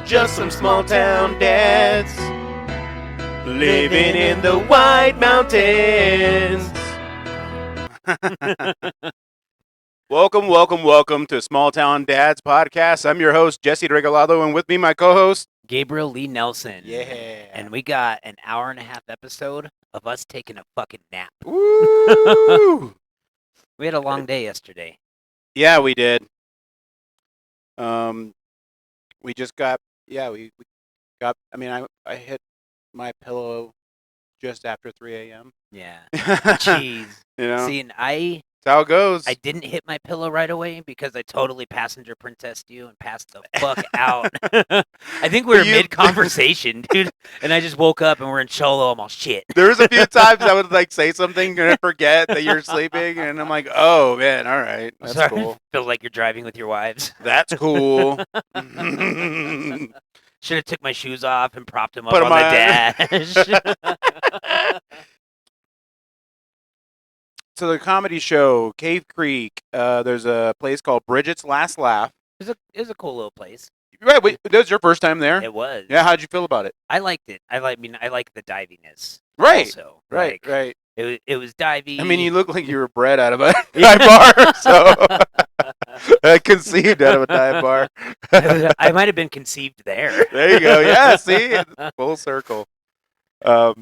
just some small town dads living in the White Mountains. Welcome to Small Town Dads Podcast. I'm your host, Jesse Regalado, and with me, my co-host, Gabriel Lee Nelson. Yeah. And we got an hour and a half episode of us taking a fucking nap. Woo! We had a long day yesterday. Yeah, we did. We just got, we got, I hit my pillow just after 3 a.m. Yeah. Jeez. See, and That's how it goes. I didn't hit my pillow right away because I totally passenger princessed you and passed the fuck out. I think we were mid-conversation, dude, and I just woke up and we're in Cholo. I'm all shit. There was a few times I would say something and I forget that you're sleeping, and I'm like, oh man, all right, that's cool. Feel like you're driving with your wives. That's cool. Should have took my shoes off and propped them up on the dash. So the comedy show, Cave Creek, there's a place called Bridget's Last Laugh. It was a cool little place. Right, that was your first time there? It was. Yeah, how'd you feel about it? I liked it. I like the diviness. Right. Also. Right. It was divey. I mean, you look like you were bred out of a dive bar, so conceived out of a dive bar. I might have been conceived there. There you go. Yeah, see? Full circle. I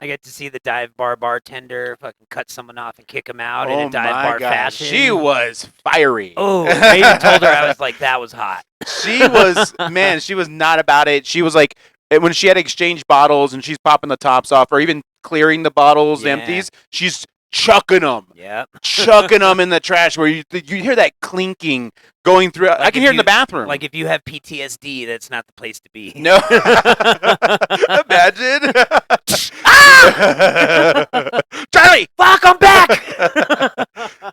get to see the dive bar bartender fucking cut someone off and kick him out in a dive bar fashion. She was fiery. Oh, I even told her, I was like, that was hot. She was not about it. She was like, when she had to exchange bottles and she's popping the tops off or even clearing the bottles empties, she's chucking them. Yeah. Chucking them in the trash where you hear that clinking going through. Like I can hear it in the bathroom. Like if you have PTSD, that's not the place to be. No. Imagine. Charlie, fuck, I'm back.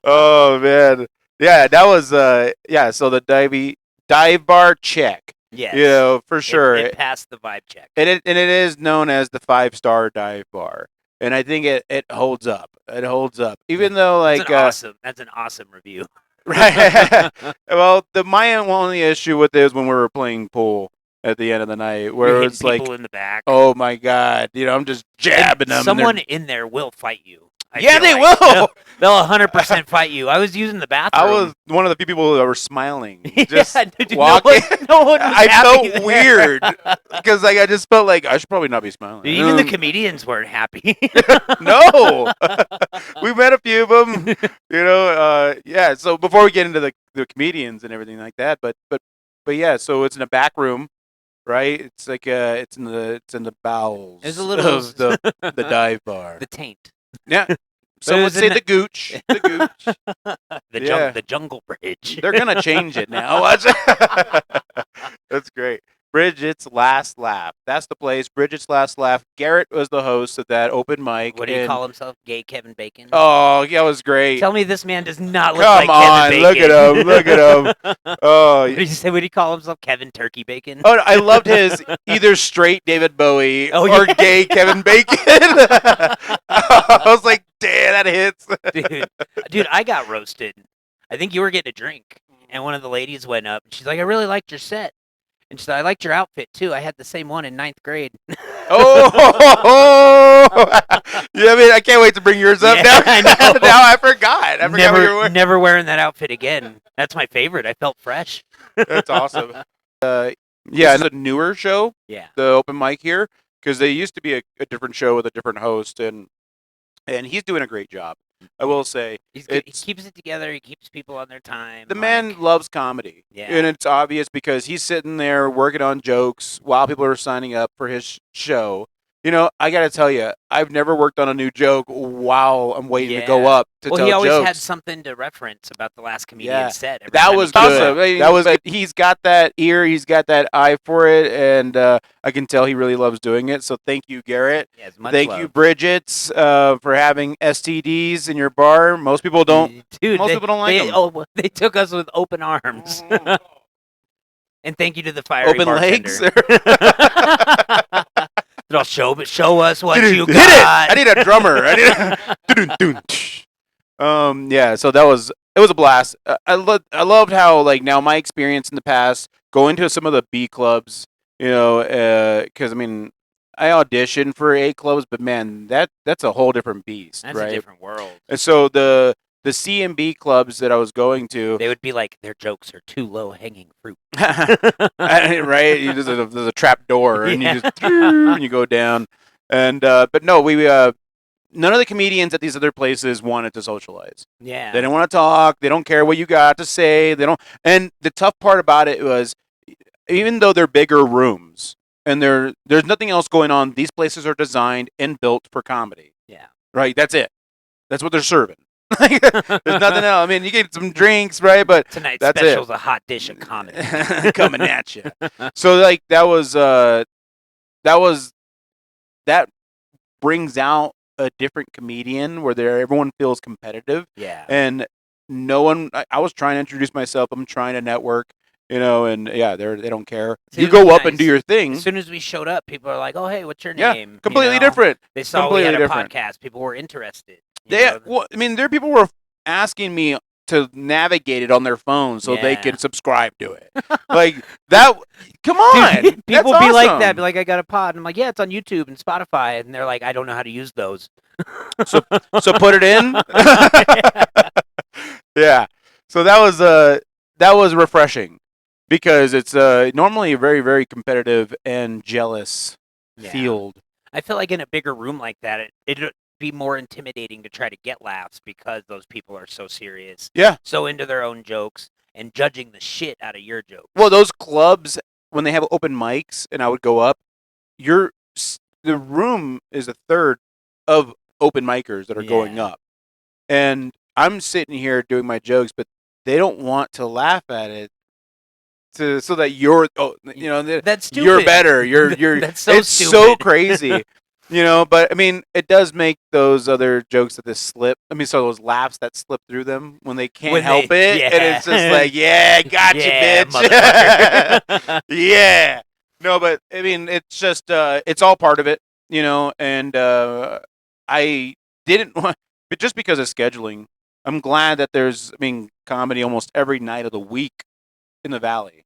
Oh, man. Yeah, that was, so the dive bar check. Yes. For sure. It passed the vibe check. And it is known as the 5-star dive bar. And I think it holds up. It holds up. Even though, like... That's an awesome review. Right. Well, my only issue with it is when we were playing pool at the end of the night, where it's like... people in the back. Oh, my God. I'm just jabbing them. Someone in there will fight you. They will. They'll 100% fight you. I was using the bathroom. I was one of the few people that were smiling. Just dude, walking. No one was I happy felt weird because I just felt like I should probably not be smiling. Even the comedians weren't happy. No. We met a few of them. So before we get into the comedians and everything like that, but yeah, so it's in a back room. Right, it's like it's in the bowels. There's a little of the dive bar. The taint. Yeah. Some would say the gooch. The gooch. The jungle bridge. They're going to change it now. That's great. Bridget's Last Laugh. That's the place. Bridget's Last Laugh. Garrett was the host of that open mic. What did he call himself? Gay Kevin Bacon? Oh, yeah, it was great. Tell me this man does not look like Kevin Bacon. Look at him. Oh, what did you say? What did he call himself? Kevin Turkey Bacon? Oh, I loved his either straight David Bowie or gay Kevin Bacon. I was like, damn, that hits. Dude, I got roasted. I think you were getting a drink, and one of the ladies went up, and she's like, I really liked your set. And she said, I liked your outfit, too. I had the same one in 9th grade. Oh! Yeah, I can't wait to bring yours up now. I know. Now I forgot. I forgot what you were wearing. Never wearing that outfit again. That's my favorite. I felt fresh. That's awesome. It's a newer show, the open mic here, because they used to be a different show with a different host, and he's doing a great job. I will say. He keeps it together. He keeps people on their time. The man loves comedy. Yeah. And it's obvious because he's sitting there working on jokes while people are signing up for his show. I got to tell you, I've never worked on a new joke while I'm waiting to go up to tell jokes. Well, he always had something to reference about the last comedian set. That was good. He's got that ear, he's got that eye for it, and I can tell he really loves doing it. So thank you, Garrett. Yes, much thank you, Bridget, for having STDs in your bar. Most people don't. Dude, people don't like them. Oh, they took us with open arms. And thank you to the fiery open bartender. Legs. It'll show us what you got. Hit it! I need a drummer. So it was a blast. I loved how, like, now my experience in the past going to some of the B clubs Because I mean, I auditioned for 8 clubs, but man, that's a whole different beast, That's right? a different world. And so the C and B clubs that I was going to, They would be like, their jokes are too low hanging fruit. right? There's a trap door, and Yeah. you just and you go down. And but no, we none of the comedians at these other places wanted to socialize. Yeah. They didn't want to talk. They don't care what you got to say. They don't. And the tough part about it was, even though they're bigger rooms and there's nothing else going on, these places are designed and built for comedy. Yeah. Right. That's it. That's what they're serving. There's nothing else. I mean, you get some drinks, right? But Tonight's that's special's it. a hot dish of comedy. Coming at you. So like that brings out a different comedian where everyone feels competitive. Yeah. And no one. I was trying to introduce myself. I'm trying to network. And yeah, they don't care. See, You it was go up and nice. do your thing. As soon as we showed up, people are like, "Oh, hey, what's your Yeah, name?" completely different. They saw Completely we had a different. podcast. People were interested. Well, I mean, there are people who were asking me to navigate it on their phone so they Yeah. can subscribe to it. Like that. Come on, Dude, people that's be like awesome. that. Be like, "I got a pod," and I'm like, "Yeah, it's on YouTube and Spotify," and they're like, "I don't know how to use those." So put it in. Yeah. So that was refreshing because it's normally a very, very competitive and jealous field. I feel like in a bigger room like that, it'd be more intimidating to try to get laughs because those people are so serious, Yeah. so into their own jokes and judging the shit out of your joke. Well, those clubs, when they have open mics and I would go up, the room is a third of open micers that are going Yeah. up. And I'm sitting here doing my jokes, but they don't want to laugh at it so that That's stupid. you're better. You're That's so it's stupid. so crazy. But I mean, it does make those other jokes that so those laughs that slip through them when they can't help it, and it's just like, yeah, gotcha, Yeah, bitch. motherfucker. Yeah. No, but I mean, it's just it's all part of it, and I didn't want, but just because of scheduling, I'm glad that there's, comedy almost every night of the week in the Valley.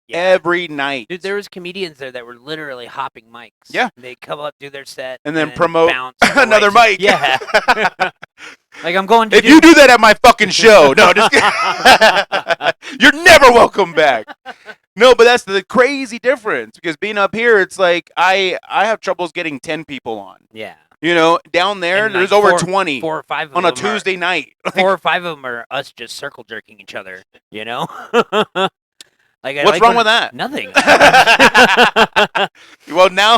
Every night. Dude, there was comedians there that were literally hopping mics. Yeah. They'd come up, do their set, and then promote bounce, and go another right mic. Yeah. Like, I'm going to If you do that at my fucking show, no, just you're never welcome back. No, but that's the crazy difference, because being up here, it's like I have troubles getting 10 people on. Yeah. Down there, And there's like over 20 4 or 5 of on a them Tuesday night. Are, 4 or 5 of them are us just circle jerking each other, Like, what's wrong with that? Nothing. Well, now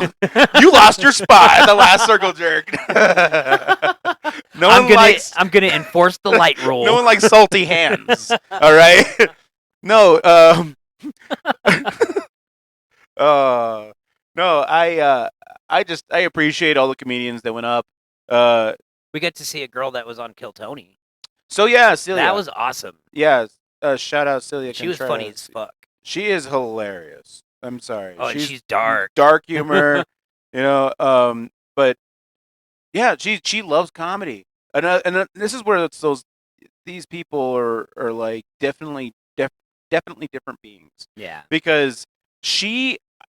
you lost your spot at the last circle jerk. I'm gonna enforce the light rule. No one likes salty hands. All right. No. No. I appreciate all the comedians that went up. We got to see a girl that was on Kill Tony. So yeah, Celia. That was awesome. Yeah. Shout out Celia. She was funny as fuck. She is hilarious. I'm sorry. Oh, she's dark. Dark humor. But yeah, she loves comedy, and this is where these people are like definitely different beings. Yeah. Because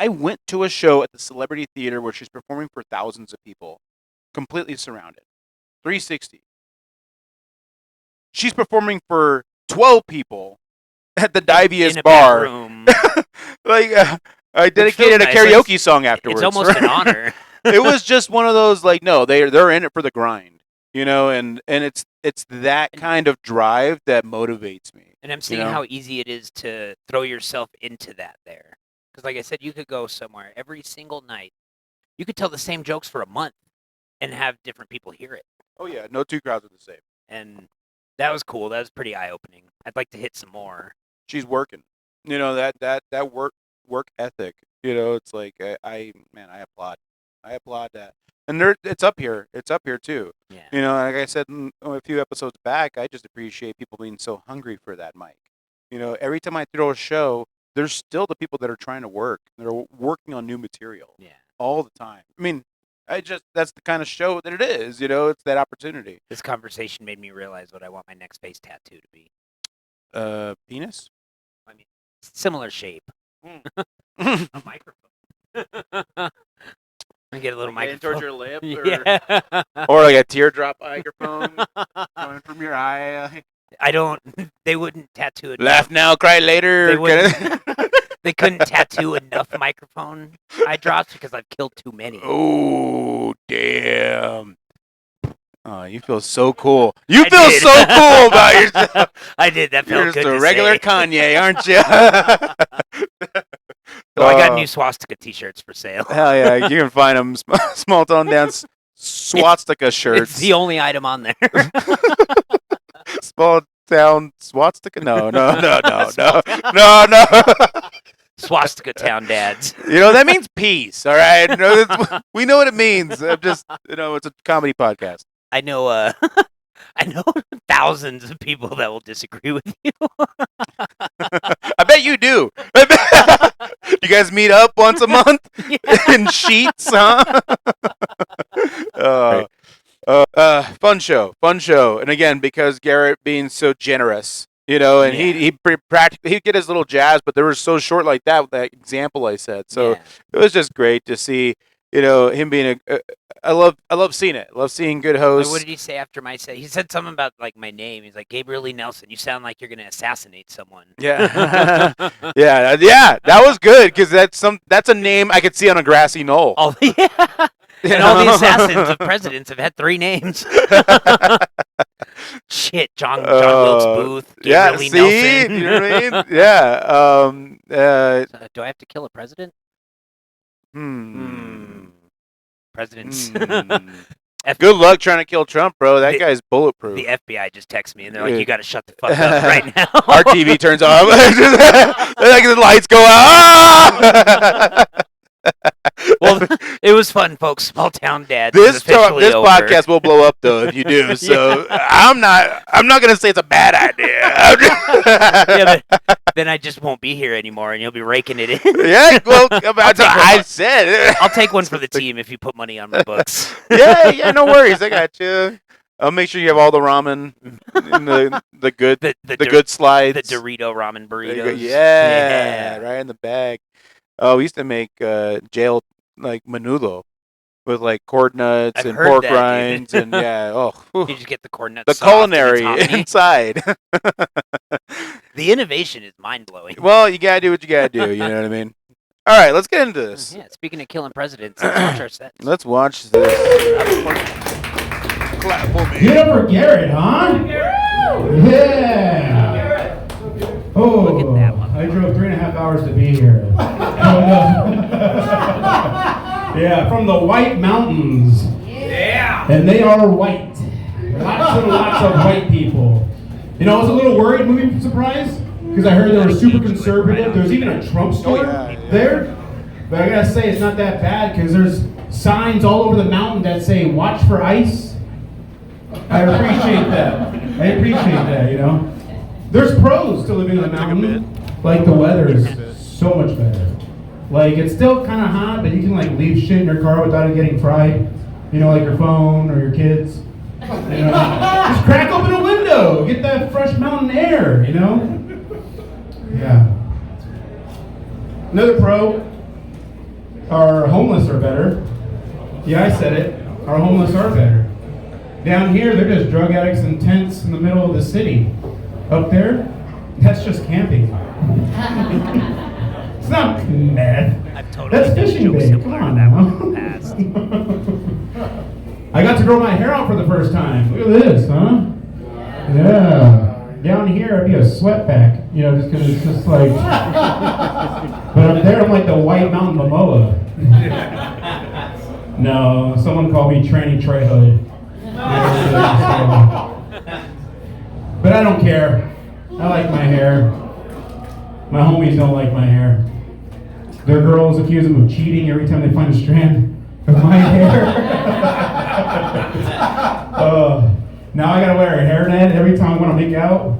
I went to a show at the Celebrity Theater where she's performing for thousands of people, completely surrounded, 360. She's performing for 12 people at the Diviest bar. Like I dedicated a karaoke song afterwards. It's almost an honor. It was just one of those, like, no, they're in it for the grind, and it's that kind of drive that motivates me. And I'm seeing how easy it is to throw yourself into that there. Because like I said, you could go somewhere every single night. You could tell the same jokes for a month and have different people hear it. Oh yeah, no two crowds are the same. And that was cool. That was pretty eye-opening. I'd like to hit some more. She's working. That work ethic. It's like I applaud. I applaud that. And it's up here. It's up here too. Yeah. Like I said a few episodes back, I just appreciate people being so hungry for that mic. Every time I throw a show, there's still the people that are trying to work. They're working on new material. Yeah. All the time. That's the kind of show that it is. It's that opportunity. This conversation made me realize what I want my next face tattoo to be. Penis? I mean, similar shape. Mm. A microphone. I get a little Like microphone towards your lip, Yeah. or like a teardrop microphone coming from your eye. I don't. They wouldn't tattoo enough. Laugh now, cry later. They wouldn't. They couldn't tattoo enough microphone eye drops because I've killed too many. Oh damn! Oh, you feel so cool. You I feel did. so cool about yourself. I did. That felt You're good just a to regular say. Kanye, aren't you? So I got new swastika T-shirts for sale. Hell yeah, you can find them. Small tone down swastika shirts. It's the only item on there. Small town swastika? No. Swastika Town dads. You know, that means peace, all right? We know what it means. I'm just, it's a comedy podcast. I know I know thousands of people that will disagree with you. I bet you do. You guys meet up once a month in sheets, huh? Fun show. And again, because Garrett being so generous, and he'd get his little jazz, but they were so short like that with that example I said. So it was just great to see, him being I love seeing it. Love seeing good hosts. What did he say after my say? He said something about like my name. He's like, Gabriel Lee Nelson. You sound like you're gonna assassinate someone. Yeah, yeah. That was good because that's a name I could see on a grassy knoll. Oh yeah. And all the assassins of presidents have had 3 names. Shit, John Wilkes Booth, Gabriel Lee Nelson. You know what I mean? Yeah. Do I have to kill a president? Presidents. Good luck trying to kill Trump, bro. That guy's bulletproof. The FBI just texted me and they're like, "You got to shut the fuck up right now." Our TV turns off. Like the lights go out. Well, it was fun, folks. Small town dad. This over. podcast will blow up though if you do. So I'm not gonna say it's a bad idea. Yeah, but then I just won't be here anymore, and you'll be raking it in. Yeah, well, I said I'll take one for the team if you put money on my books. Yeah, no worries. I got you. I'll make sure you have all the ramen in the good good slides. The Dorito ramen burritos. Yeah, right in the bag. Oh, we used to make jail like menudo with like cord nuts and pork rinds and You just get the cord nuts. The culinary inside. The innovation is mind blowing. Well, you gotta do what you gotta do. You know what I mean? All right, let's get into this. Yeah, speaking of killing presidents, let's watch our sets. Let's watch this. Clap for me. Get up for Garrett, huh? Yeah. Oh, look at that one. I drove 3.5 hours to be here. Yeah, from the White Mountains. Yeah. And they are white. Lots and lots of white people. I was a little worried moving surprise because I heard they were super conservative. There's even a Trump store there. But I gotta say, it's not that bad because there's signs all over the mountain that say, "Watch for ice." I appreciate that. There's pros to living in the mountain. Like the weather is so much better. Like it's still kind of hot, but you can like leave shit in your car without it getting fried. Like your phone or your kids. Just crack open a window, get that fresh mountain air. Yeah. Another pro. Our homeless are better. Yeah, I said it. Our homeless are better. Down here, they're just drug addicts in tents in the middle of the city. Up there, that's just camping. It's not meth. That's fishing bait. Come on now. I got to grow my hair out for the first time. Look at this, huh? Yeah. Down here, I'd be a sweatback. Just because it's just like... But up there, I'm like the White Mountain Momoa. No, someone called me Tranny Trejo. But I don't care. I like my hair. My homies don't like my hair. Their girls accuse them of cheating every time they find a strand of my hair. Now I gotta wear a hairnet every time I want to make out.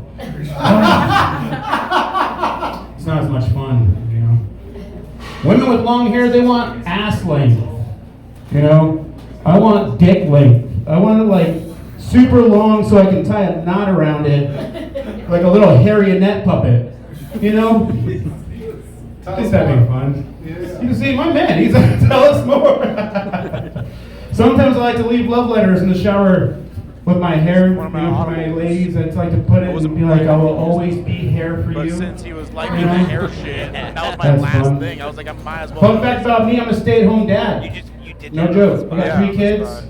It's not as much fun, Women with long hair, they want ass length. I want dick length. I want it like super long so I can tie a knot around it, like a little marionette puppet. I think that'd be fun. You see, my man, he's tell us more. Sometimes I like to leave love letters in the shower with my hair, for my ladies. I like to put it and be like, I will always be here for But you. since he was liking the hair shit, that was my That's last fun. thing. I was like, I might as well. Fun fact about me, I'm a stay-at-home dad. You did No that. joke. I got Yeah, 3 kids. that's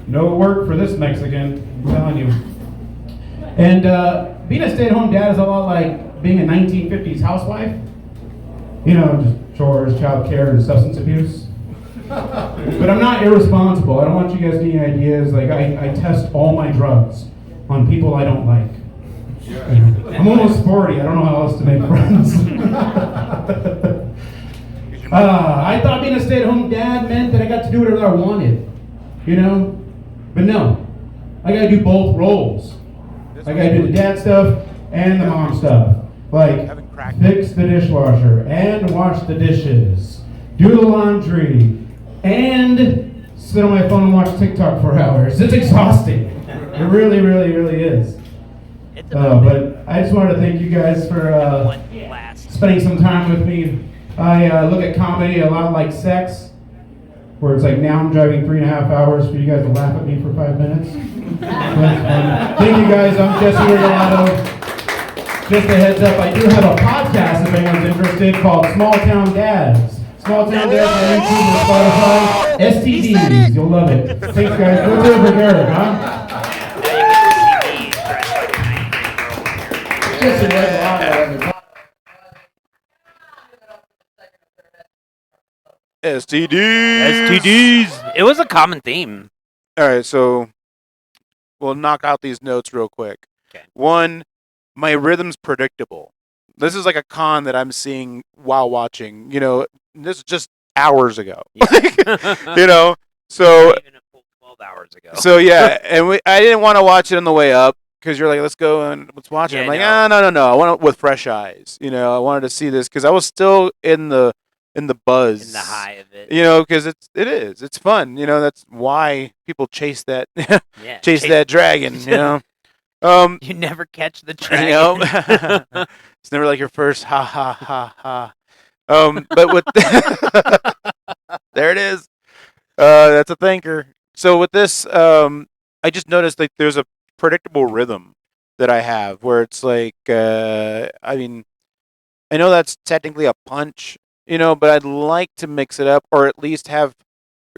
No work for this Mexican. I'm telling you. And being a stay-at-home dad is a lot like being a 1950s housewife. You know, just chores, child care, and substance abuse. But I'm not irresponsible. I don't want you guys getting ideas. Like, I test all my drugs on people I don't like. I'm almost 40. I don't know how else to make friends. I thought being a stay-at-home dad meant that I got to do whatever I wanted. You know? But no. I gotta do both roles. I gotta do the dad stuff and the mom stuff. Like, fix the dishwasher and wash the dishes. Do the laundry. And sit on my phone and watch TikTok for hours. It's exhausting. It really, really, really is. But I just wanted to thank you guys for spending some time with me. I look at comedy a lot like sex, where it's like now I'm driving 3.5 hours for you guys to laugh at me for 5 minutes. Thank you guys. I'm Jesse Regalado. Just a heads up, I do have a podcast if anyone's interested called Small Town Dads. Small Town Dads on YouTube and Spotify. STDs, you'll love it. Thanks guys. Go to over there, huh? Jesse Regalado. STDs. It was a common theme. All right, so we'll knock out these notes real quick. Okay. 1, my rhythm's predictable. This is like a con that I'm seeing while watching. You know, this is just hours ago. Yeah. You know, so Even a full 12 hours ago. so yeah, and I didn't want to watch it on the way up because you're like, let's go and let's watch it. Yeah, I'm like, no. no. I want it with fresh eyes. You know, I wanted to see this because I was still in the buzz, in the high of it. You know, because it's fun. You know, that's why people chase that Yeah. chase that dragon. You know. You never catch the You dragon. know, it's never like your first ha ha ha ha. But with there it is. That's a thinker. So with this, I just noticed like there's a predictable rhythm that I have where it's like, I mean, I know that's technically a punch, you know, but I'd like to mix it up or at least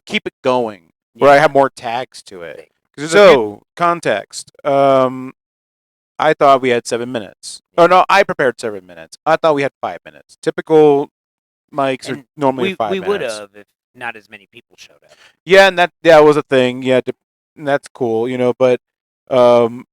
keep it going where I have more tags to it. So, context. I thought we had 7 minutes. Oh no, I prepared 7 minutes. I thought we had 5 minutes. Typical mics are normally 5 minutes. We would have if not as many people showed up. Yeah, and that was a thing. Yeah, and that's cool, you know. But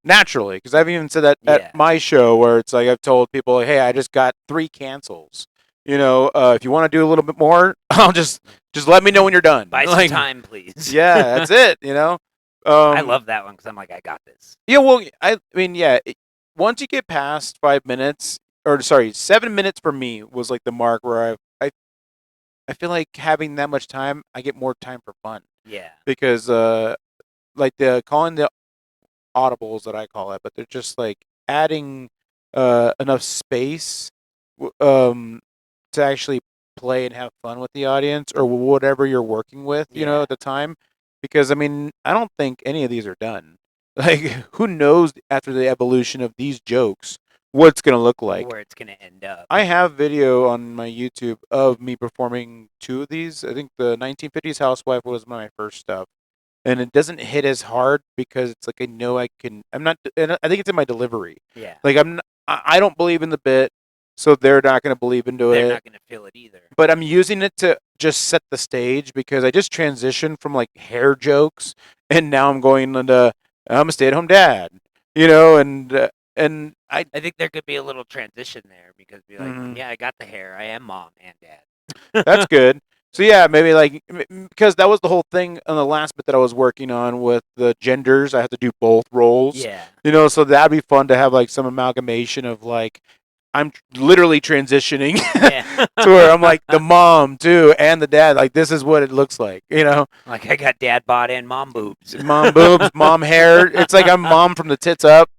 naturally, because I've even said that at my show where it's like I've told people, like, hey, I just got 3 cancels. You know, if you want to do a little bit more, I'll just let me know when you're done. Buy some time, please. Yeah, that's it. You know. I love that one because I'm like, I got this. Yeah, well, I mean, yeah. Once you get past 5 minutes, or sorry, 7 minutes for me was like the mark where I feel like having that much time, I get more time for fun. Yeah. Because like calling the audibles that I call it, but they're just like adding enough space to actually play and have fun with the audience or whatever you're working with, you know, at the time. Because I mean, I don't think any of these are done. Like, who knows after the evolution of these jokes what it's gonna look like, where it's gonna end up. I have video on my YouTube of me performing 2 of these. I think the 1950s Housewife was my first stuff, and it doesn't hit as hard because it's like I know I can. I'm not. And I think it's in my delivery. Yeah. Like I don't believe in the bit, so they're not gonna believe into it. They're not gonna feel it either. But I'm using it to just set the stage because I just transitioned from like hair jokes, and now I'm going into I'm a stay-at-home dad, you know, and I think there could be a little transition there because be like, yeah, I got the hair. I am mom and dad. That's good. So yeah, maybe like because that was the whole thing on the last bit that I was working on with the genders. I had to do both roles. Yeah. You know, so that'd be fun to have like some amalgamation of like I'm literally transitioning to where I'm like the mom too and the dad. Like this is what it looks like, you know. Like I got dad bod and mom boobs. Mom boobs, mom hair. It's like I'm mom from the tits up,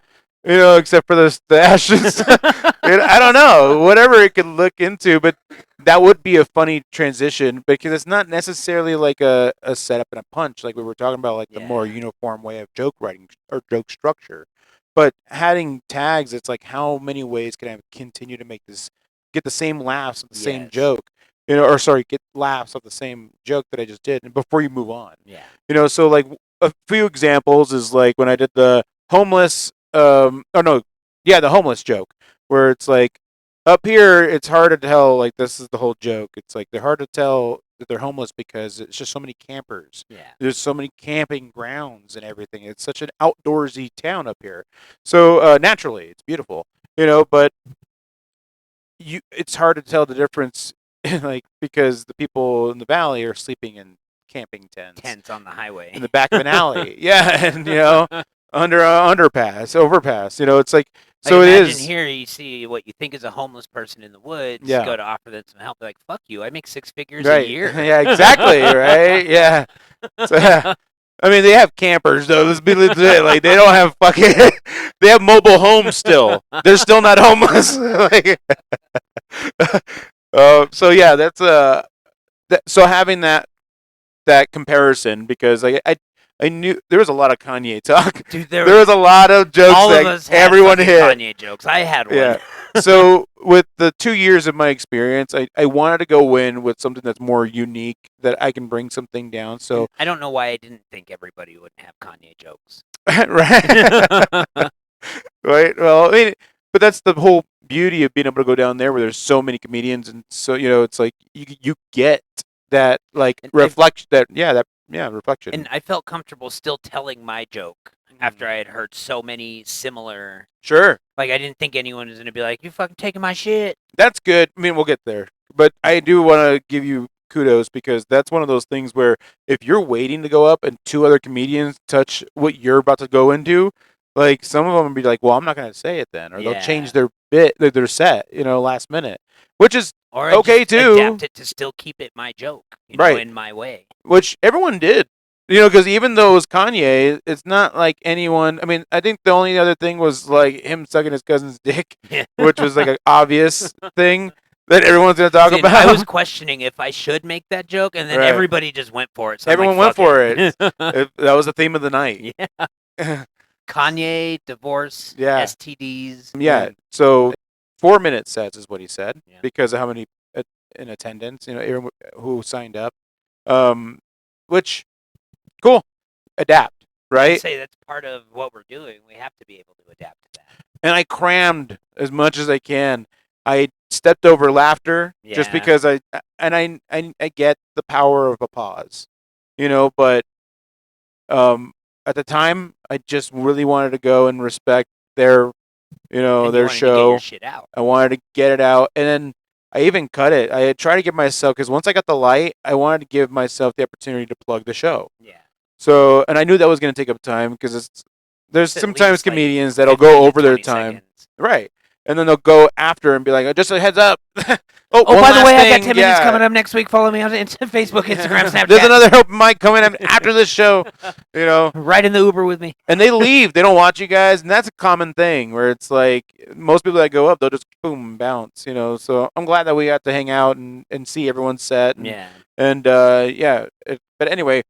you know, except for the ashes. I don't know, whatever it could look into, but that would be a funny transition because it's not necessarily like a setup and a punch like we were talking about, like the more uniform way of joke writing or joke structure. But adding tags, it's like how many ways can I continue to make this get the same laughs of the same joke, or sorry, get laughs of the same joke that I just did, and before you move on. Yeah. So like a few examples is like when I did the homeless, the homeless joke, where it's like up here, it's hard to tell. Like this is the whole joke. It's like they're hard to tell that they're homeless because it's just so many campers. Yeah. There's so many camping grounds and everything. It's such an outdoorsy town up here. So naturally, it's beautiful. But it's hard to tell the difference, like because the people in the valley are sleeping in camping tents on the highway in the back of an alley. Yeah, and under a overpass. It's like. So like, it imagine is. Here you see what you think is a homeless person in the woods. Yeah. Go to offer them some help. They're like, "Fuck you! I make 6 figures Right. a year." Yeah, exactly. Right. Yeah. So, I mean, they have campers though. Let's be legit. Like they don't have fucking. They have mobile homes still. They're still not homeless. Like, so yeah, that's so having that comparison because I knew there was a lot of Kanye talk. Dude, there was a lot of jokes all that of us had everyone fucking hit. Kanye jokes. I had one. Yeah. So with the 2 years of my experience, I wanted to go in with something that's more unique, that I can bring something down. So I don't know why I didn't think everybody would have Kanye jokes. right, right. Well, I mean, but that's the whole beauty of being able to go down there where there's so many comedians, and so it's like you get that like reflection. Reflection. And I felt comfortable still telling my joke after I had heard so many similar. Sure. Like I didn't think anyone was gonna be like, "You fucking taking my shit." That's good. I mean, we'll get there, but I do want to give you kudos because that's one of those things where if you're waiting to go up and 2 other comedians touch what you're about to go into, like some of them will be like, "Well, I'm not going to say it then," or they'll change their bit, their set, last minute, which is or okay just too. Adapt it to still keep it my joke, in my way. Which everyone did. Because even though it was Kanye, it's not like anyone. I mean, I think the only other thing was like him sucking his cousin's dick, which was like an obvious thing that everyone's going to talk about. I was questioning if I should make that joke, and then everybody just went for it. So everyone went for it. That was the theme of the night. Yeah. Kanye, divorce, STDs. Yeah. So 4-minute sets is what he said because of how many in attendance, everyone who signed up. Which. Cool. Adapt, right? I'd say that's part of what we're doing. We have to be able to adapt to that. And I crammed as much as I can. I stepped over laughter just because I get the power of a pause, but at the time I just really wanted to go and respect their their show. To get your shit out. I wanted to get it out, and then I even cut it. I had tried to give myself, because once I got the light, I wanted to give myself the opportunity to plug the show. Yeah. So, and I knew that was going to take up time because there's sometimes comedians like that'll go over their 20 time. seconds. Right. And then they'll go after and be like, just a heads up. By the way, I got 10 minutes coming up next week. Follow me on Facebook, Instagram, Snapchat. There's another open mic coming up after this show, Right in the Uber with me. And they leave. They don't watch you guys. And that's a common thing where it's like most people that go up, they'll just boom, bounce, So I'm glad that we got to hang out and see everyone's set. And, but anyway,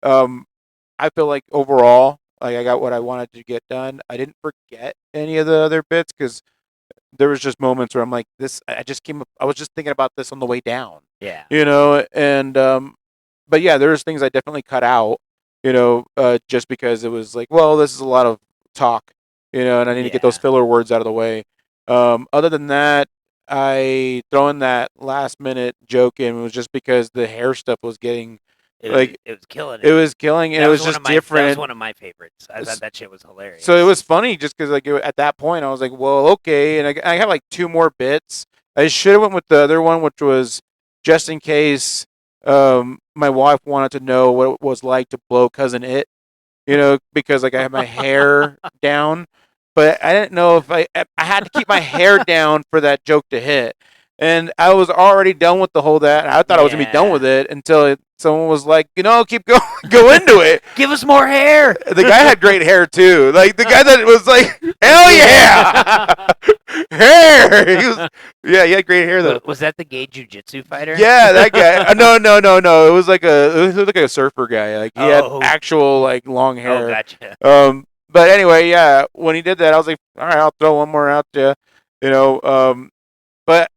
I feel like overall, like I got what I wanted to get done. I didn't forget any of the other bits because there was just moments where I'm like, I was just thinking about this on the way down. Yeah. And but yeah, there's things I definitely cut out. Just because it was like, well, this is a lot of talk. And I need to get those filler words out of the way. Other than that, I throwing that last minute joke in was just because the hair stuff was getting. It was killing. It was killing, and it was just different. That was one of my favorites. I thought that shit was hilarious. So it was funny just because, like, at that point, I was like, "Well, okay." And I have like 2 more bits. I should have went with the other one, which was just in case my wife wanted to know what it was like to blow cousin it, because like I had my hair down, but I didn't know if I had to keep my hair down for that joke to hit. And I was already done with the whole that. I thought I was gonna be done with it until someone was like, keep going, go into it. Give us more hair. The guy had great hair too. Like the guy that was like, hell yeah, hair. He had great hair though. Was that the gay jiu-jitsu fighter? Yeah, that guy. No. It was like a surfer guy. Like he had actual like long hair. Oh, gotcha. But anyway, yeah. When he did that, I was like, all right, I'll throw one more out to you. But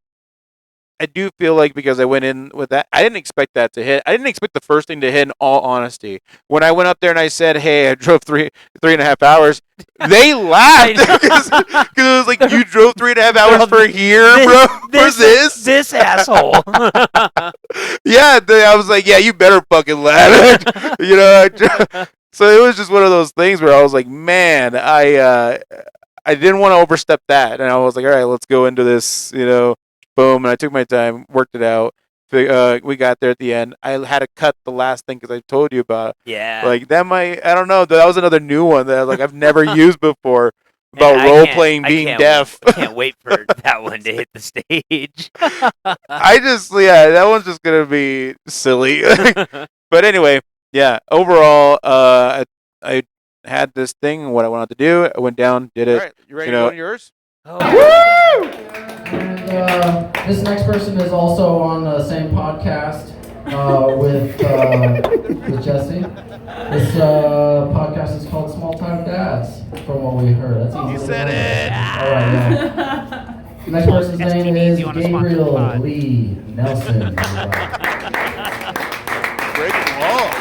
I do feel like because I went in with that, I didn't expect that to hit. I didn't expect the first thing to hit. In all honesty, when I went up there and I said, "Hey, I drove 3.5 hours," they laughed because it was like, "You drove 3.5 hours for here, bro? For this asshole." Yeah, I was like, "Yeah, you better fucking laugh." So it was just one of those things where I was like, "Man, I didn't want to overstep that," and I was like, "All right, let's go into this," Boom, and I took my time, worked it out. We got there at the end. I had to cut the last thing because I told you about. Yeah. Like that I don't know. That was another new one that I've never used before about role playing being deaf. I can't wait for that one to hit the stage. That one's just gonna be silly. But anyway, yeah. Overall, I had this thing. What I wanted to do, I went down, did it. All right, you ready to go on yours? Oh. Woo! And this next person is also on the same podcast with Jesse. This podcast is called Small Time Dads, from what we heard. That's easy. You said it. All right, yeah. The next person's name is Gabriel Lee Nelson. Breaking walls.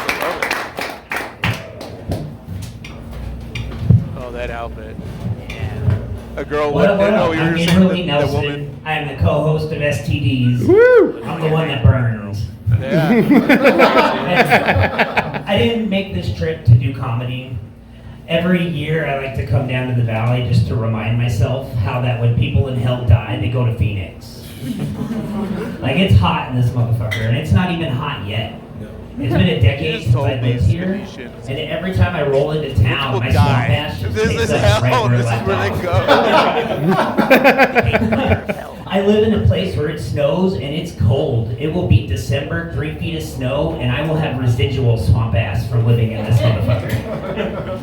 Oh, that outfit. A girl What wouldn't up? know you were I'm saying Gabriel Lee the Nelson. woman. I'm the co-host of STDs. Woo! I'm the one that burns. Yeah. I didn't make this trip to do comedy. Every year I like to come down to the valley just to remind myself how that when people in hell die, they go to Phoenix. Like it's hot in this motherfucker, and it's not even hot yet. It's been a decade since I've lived here, and every time I roll into town, my swamp ass just This tastes is like hell. regular This is where they go. I live in a place where it snows and it's cold. It will be December, 3 feet of snow, and I will have residual swamp ass for living in this motherfucker.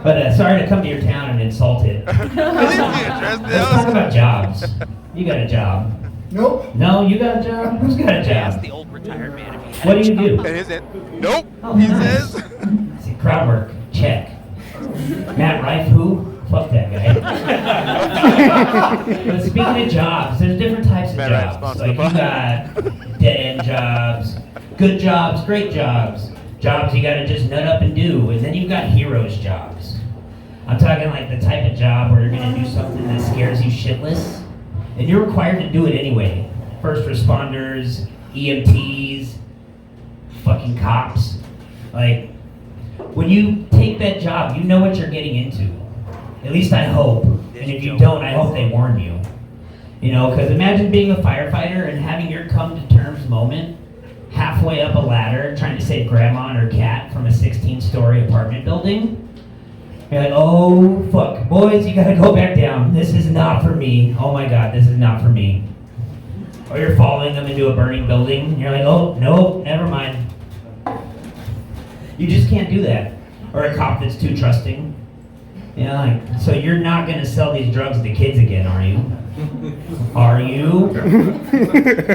But sorry to come to your town and insult it. Let's talk about jobs. You got a job. Nope. No, you got a job? Who's got a Ask job? the old retired man if he had What a do you job. do? And his nope. Oh, He nice. says. See, crowd work, check. Matt Rife, who? Fuck that guy. But speaking of jobs, there's different types of Matt Rife, jobs. sponsor Like the you pod. got dead-end jobs, good jobs, great jobs, jobs you gotta just nut up and do, and then you've got heroes jobs. I'm talking like the type of job where you're gonna do something that scares you shitless, and you're required to do it anyway. First responders, EMTs, fucking cops. Like, when you take that job, you know what you're getting into. At least I hope. And if you don't, I hope they warn you. Because imagine being a firefighter and having your come to terms moment halfway up a ladder trying to save grandma and her cat from a 16-story apartment building. You're like, oh, fuck. Boys, you gotta go back down. This is not for me. Oh my God, this is not for me. Or you're following them into a burning building. And you're like, oh, no, never mind. You just can't do that. Or a cop that's too trusting. So you're not going to sell these drugs to kids again, are you? Are you?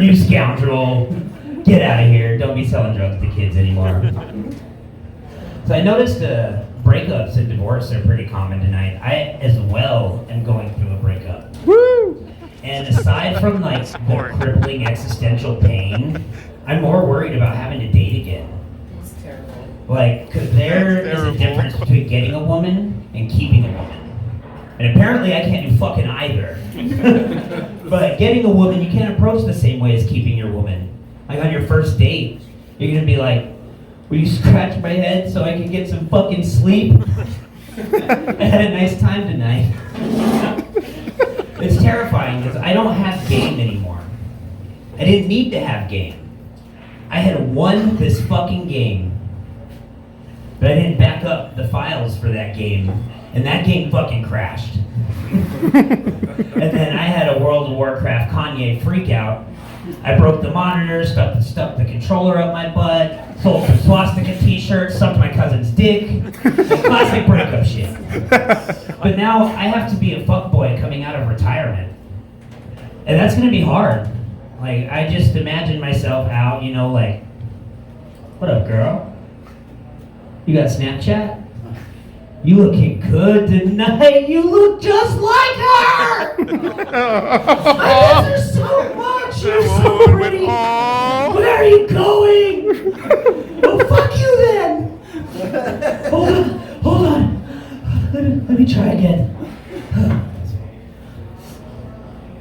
You scoundrel. Get out of here. Don't be selling drugs to kids anymore. So I noticed breakups and divorce are pretty common tonight. I, as well, am going through a breakup. Woo! And aside from like the crippling existential pain, I'm more worried about having to date again. It's terrible. Like, because there is a difference between getting a woman and keeping a woman. And apparently I can't do fucking either. But getting a woman, you can't approach the same way as keeping your woman. Like on your first date, you're gonna be like, will you scratch my head so I can get some fucking sleep? I had a nice time tonight. It's terrifying because I don't have game anymore. I didn't need to have game. I had won this fucking game. But I didn't back up the files for that game. And that game fucking crashed. And then I had a World of Warcraft Kanye freak out I broke the monitor, stuck the controller up my butt, sold some swastika t-shirts, sucked my cousin's dick. Classic breakup shit. But now I have to be a fuckboy coming out of retirement. And that's gonna be hard. Like, I just imagine myself out, you know, like, what up, girl? You got Snapchat? You looking good tonight. You look just like her. I miss her so much. You're so pretty. Where are you going? Oh, fuck you then. Hold on. Let me try again.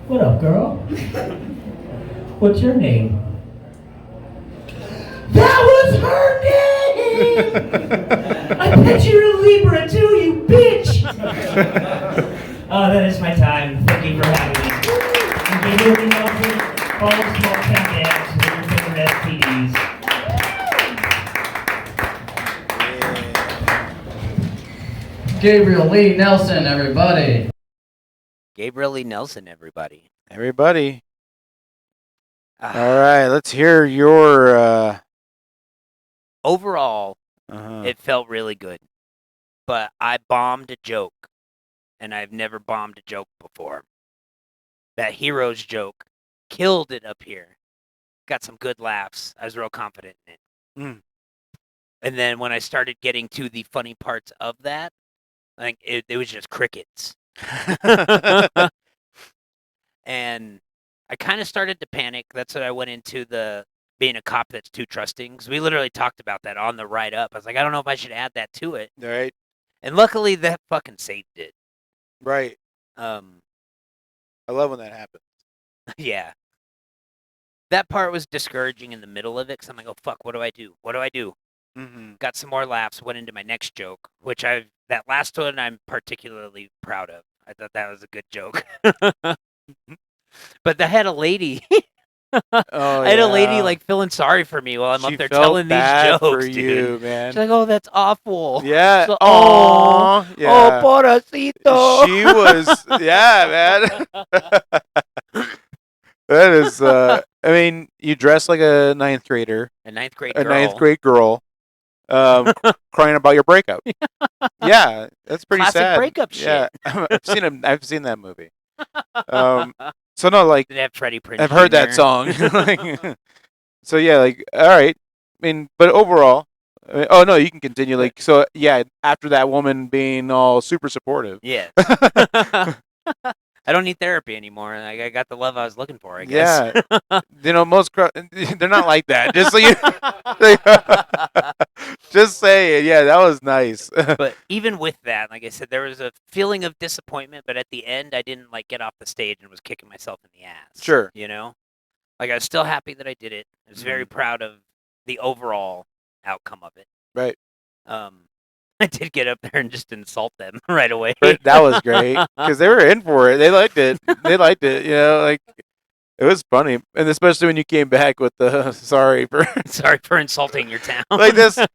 What up, girl? What's your name? That was her name! I bet you're a Libra too, you bitch! Oh, that is my time. Thank you for having me. I'm Gabriel Lee Nelson, follow small town dads, your favorite STDs. Gabriel Lee Nelson, everybody. Gabriel Lee Nelson, everybody. Everybody. All right, let's hear your. Overall, Uh-huh. it felt really good. But I bombed a joke, and I've never bombed a joke before. That hero's joke killed it up here. Got some good laughs. I was real confident in it. And then when I started getting to the funny parts of that, like it was just crickets. And I kind of started to panic. That's what I went into the being a cop that's too trusting. Because we literally talked about that on the ride up. I was like, I don't know if I should add that to it. Right. And luckily, that fucking saved it. Right. I love when that happens. Yeah. That part was discouraging in the middle of it. Because I'm like, oh, fuck, what do I do? What do I do? Mm-hmm. Got some more laughs. Went into my next joke, which that last one I'm particularly proud of. I thought that was a good joke. But I had a lady. Oh, I had a lady like feeling sorry for me while I'm She up there felt telling these bad jokes, for dude. you, man. She's like, "Oh, that's awful." Yeah. So, Oh, yeah. Oh, pobrecito. She was, yeah, man. That is, I mean, you dress like a ninth grader, A ninth grade a girl. ninth grade girl, crying about your breakup. Yeah, that's pretty Classic sad. breakup shit. Yeah, I've seen that movie. So no, like, Did it have Freddie Prinze I've heard that Jr.? song. Like, so yeah, like, all right. I mean, but overall, oh no, you can continue. Like, so yeah, after that woman being all super supportive. Yes. I don't need therapy anymore. Like, I got the love I was looking for, I guess. Yeah, you know, they're not like that. Just so you, just say it. Yeah, that was nice. But even with that, like I said, there was a feeling of disappointment. But at the end, I didn't like get off the stage and was kicking myself in the ass. Sure. You know, like I was still happy that I did it. I was very proud of the overall outcome of it. Right. I did get up there and just insult them right away. But that was great because they were in for it. They liked it. They liked it. You know, like it was funny, and especially when you came back with the sorry for insulting your town. like this. Like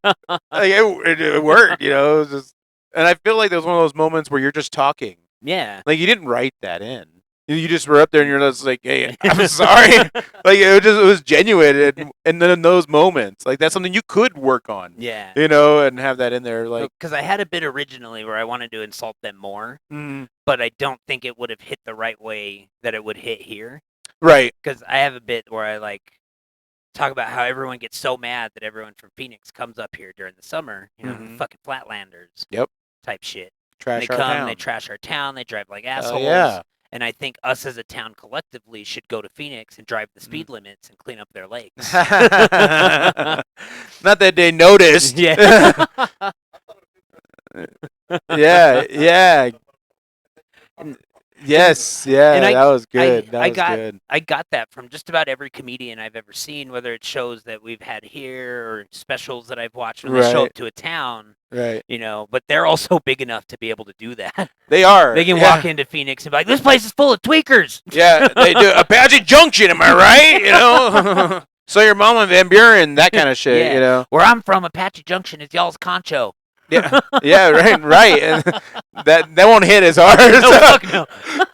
it worked. You know, it was just, and I feel like there was one of those moments where you're just talking. Yeah. Like you didn't write that in. You just were up there and you're just like, hey, I'm sorry. Like it was genuine, and then in those moments, like that's something you could work on. Yeah. You know, and have that in there, like Because I had a bit originally where I wanted to insult them more, mm, but I don't think it would have hit the right way that it would hit here. right. Because I have a bit where I like talk about how everyone gets so mad that everyone from Phoenix comes up here during the summer. You know, the Mhm. fucking Flatlanders. Yep. Type shit. Trash They our come, town. they trash our town, they drive like Oh, assholes. yeah. And I think us as a town collectively should go to Phoenix and drive the Mm. speed limits and clean up their lakes. Not that they noticed. Yeah. Yeah, yeah. Yes, yeah, And that was good. That I was got good. I got that from just about every comedian I've ever seen, whether it's shows that we've had here or specials that I've watched when they show Right. up to a town, Right. you know. But they're also big enough to be able to do that. They are. They can yeah. walk into Phoenix and be like, "This place is full of tweakers." Yeah, they do. Apache Junction, am I right? You know? So your mama Van Buren, that kind of shit, Yeah. you know? Where I'm from, Apache Junction is y'all's concho. Yeah, yeah, right, and that won't hit as hard. No, fuck no.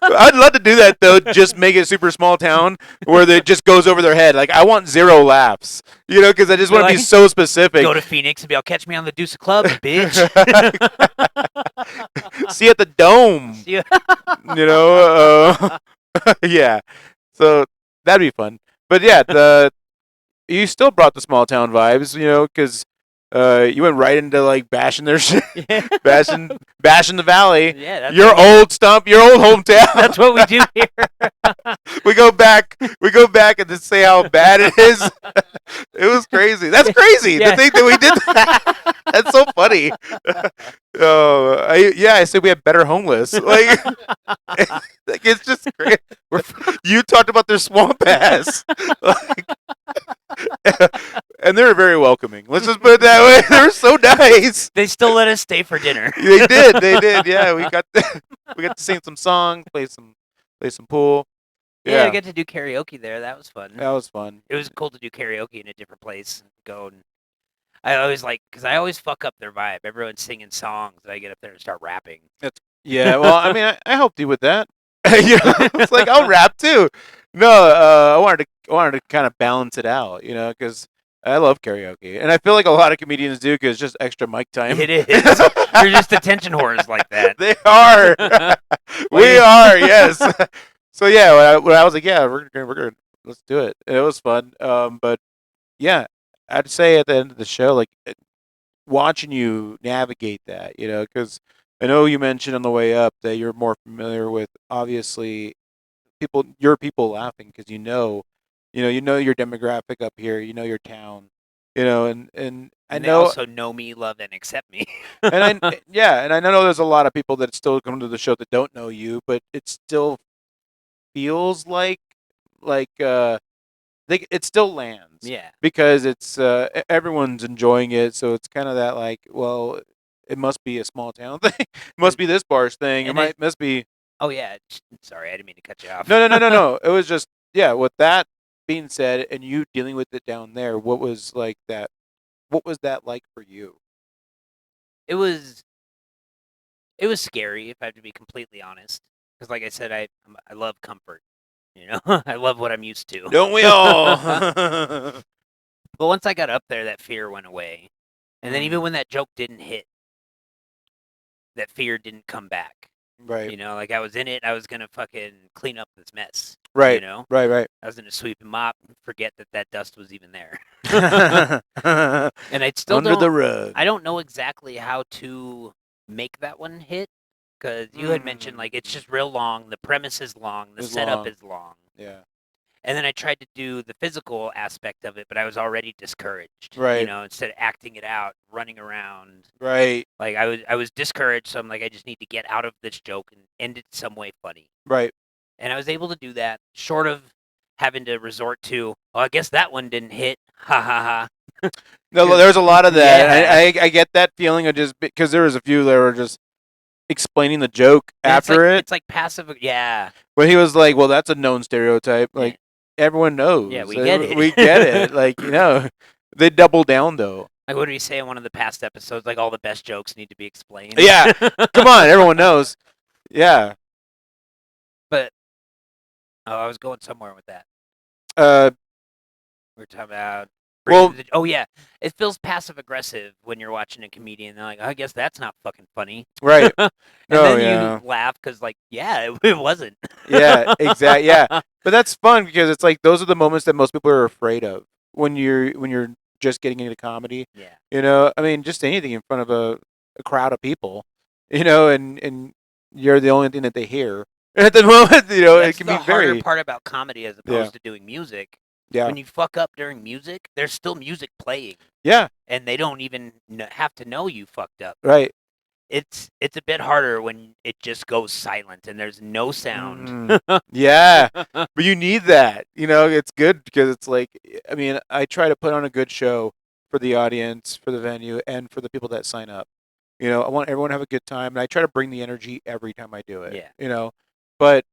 I'd love to do that though. Just make it a super small town where it just goes over their head. Like I want 0 laughs, because I just want to be Like, so specific. Go to Phoenix and be, I'll catch me on the Deuce Club, bitch. See you at the Dome. Yeah. Yeah. So that'd be fun. But yeah, you still brought the small town vibes, because you went right into like bashing their shit, Yeah. bashing the valley. Yeah, that's Your what we- old stump, your old hometown. That's what we do here. we go back and just say how bad it is. It was crazy. That's crazy Yeah. to think that we did that. That's so funny. I said we had better homeless. Like it's just great. You talked about their swamp ass. Like, and they were very welcoming. Let's just put it that way. They were so nice. They still let us stay for dinner. They did. Yeah, we got to sing some songs, play some pool. Yeah, I got to do karaoke there. That was fun. That was fun. It was cool to do karaoke in a different place. I always because I always fuck up their vibe. Everyone's singing songs, and I get up there and start rapping. Yeah, well, I mean, I helped you with that. It's like I'll rap too. No, I wanted to kind of balance it out, because I love karaoke, and I feel like a lot of comedians do because it's just extra mic time. It is. They're just attention whores like that. They are. We are. Yes. So yeah, when I was like, yeah, we're gonna let's do it. And it was fun. But yeah, I'd say at the end of the show, like watching you navigate that, because I know you mentioned on the way up that you're more familiar with obviously your people laughing because you know your demographic up here, your town, and I And they know also know me, love, and accept me. and I know there's a lot of people that still come to the show that don't know you, but it still feels like it still lands. Yeah. Because it's everyone's enjoying it, so it's kind of that like, well, it must be a small town thing. It must be this bar's thing. And Must be. Oh yeah. Sorry, I didn't mean to cut you off. No. It was just with that being said, and you dealing with it down there, what was like that? What was that like for you? It was scary, if I have to be completely honest. Because, like I said, I love comfort. I love what I'm used to. Don't we all? But once I got up there, that fear went away. And then even when that joke didn't hit, that fear didn't come back. Right. Like I was in it, I was gonna fucking clean up this mess. Right. I was gonna sweep and mop and forget that dust was even there. And I still Under the rug. I don't know exactly how to make that one hit because you had mentioned like it's just real long. The premise is long. The It's setup long. is long. Yeah. And then I tried to do the physical aspect of it, but I was already discouraged. Right. Instead of acting it out, running around, Right. like I was discouraged. So I'm like, I just need to get out of this joke and end it some way funny. Right. And I was able to do that, short of having to resort to, I guess that one didn't hit. Ha ha ha. No, there's a lot of that. Yeah. I get that feeling of just because there was a few that were just explaining the joke And after it's like passive. Yeah. when he was like, "Well, that's a known stereotype." Like everyone knows. Yeah, we get it. We get it. Like they double down though. Like what did he say in one of the past episodes? Like all the best jokes need to be explained. Yeah, come on, everyone knows. Yeah. But I was going somewhere with that. We were talking about. Well- Oh yeah, it feels passive aggressive when you're watching a comedian. They're like, I guess that's not fucking funny. Right. And No, then yeah. you laugh because like, yeah, it wasn't. Yeah, exactly. Yeah, but that's fun because it's like those are the moments that most people are afraid of when you're just getting into comedy. Yeah. I mean, just anything in front of a crowd of people, and you're the only thing that they hear at the moment. It That's can the be very harder part about comedy as opposed to doing music. yeah, When you fuck up during music, there's still music playing, yeah, and they don't even have to know you fucked up. right. It's a bit harder when it just goes silent and there's no sound. Yeah, but you need that. It's good because it's like, I mean, I try to put on a good show for the audience, for the venue, and for the people that sign up. I want everyone to have a good time, and I try to bring the energy every time I do it. Yeah. But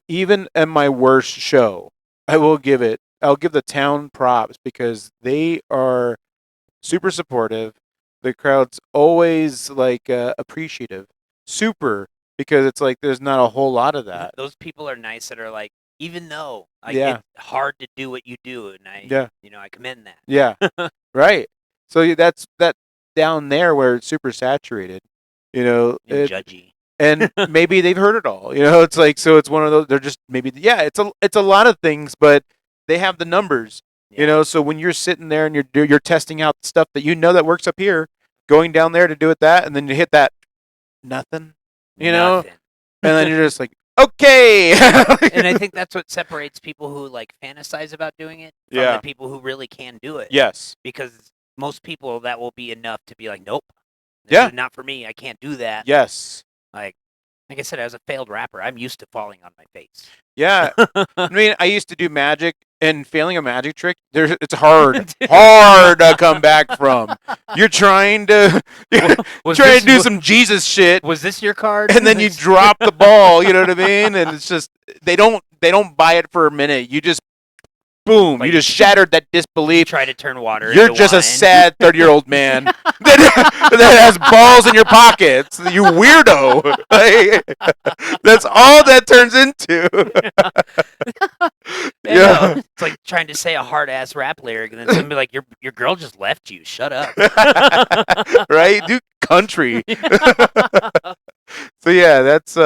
even in my worst show, I'll give the town props because they are super supportive. The crowd's always like appreciative, super, because it's like there's not a whole lot of that. Those people are nice that are like, even though like Yeah. it's hard to do what you do, and Yeah. I commend that. Yeah, right. So that's that down there where it's super saturated, And it, judgy. and maybe they've heard it all. It's like so it's one of those. They're just maybe it's a lot of things, but they have the numbers. Yeah. So when you're sitting there and you're testing out stuff that that works up here, going down there to do it that, and then you hit that nothing, Nothing. and then you're just like okay. And I think that's what separates people who like fantasize about doing it from Yeah. the people who really can do it. Yes. Because most people that will be enough to be like, nope. Yeah. Not for me. I can't do that. Yes. Like I said, as a failed rapper, I'm used to falling on my face. Yeah. I mean, I used to do magic, and failing a magic trick, it's hard to come back from. You're trying to do some Jesus shit, Was this your card? and then you drop the ball. You know what I mean? And it's just they don't buy it for a minute. You just boom. Like, you just shattered that You disbelief. try to turn water. You're into just a wine. sad 30-year-old man that has balls in your pockets. You weirdo. Like, that's all that turns into. Yeah. It's like trying to say a hard ass rap lyric, and then somebody like, your girl just left you. Shut up. Right? Do country. So yeah, that's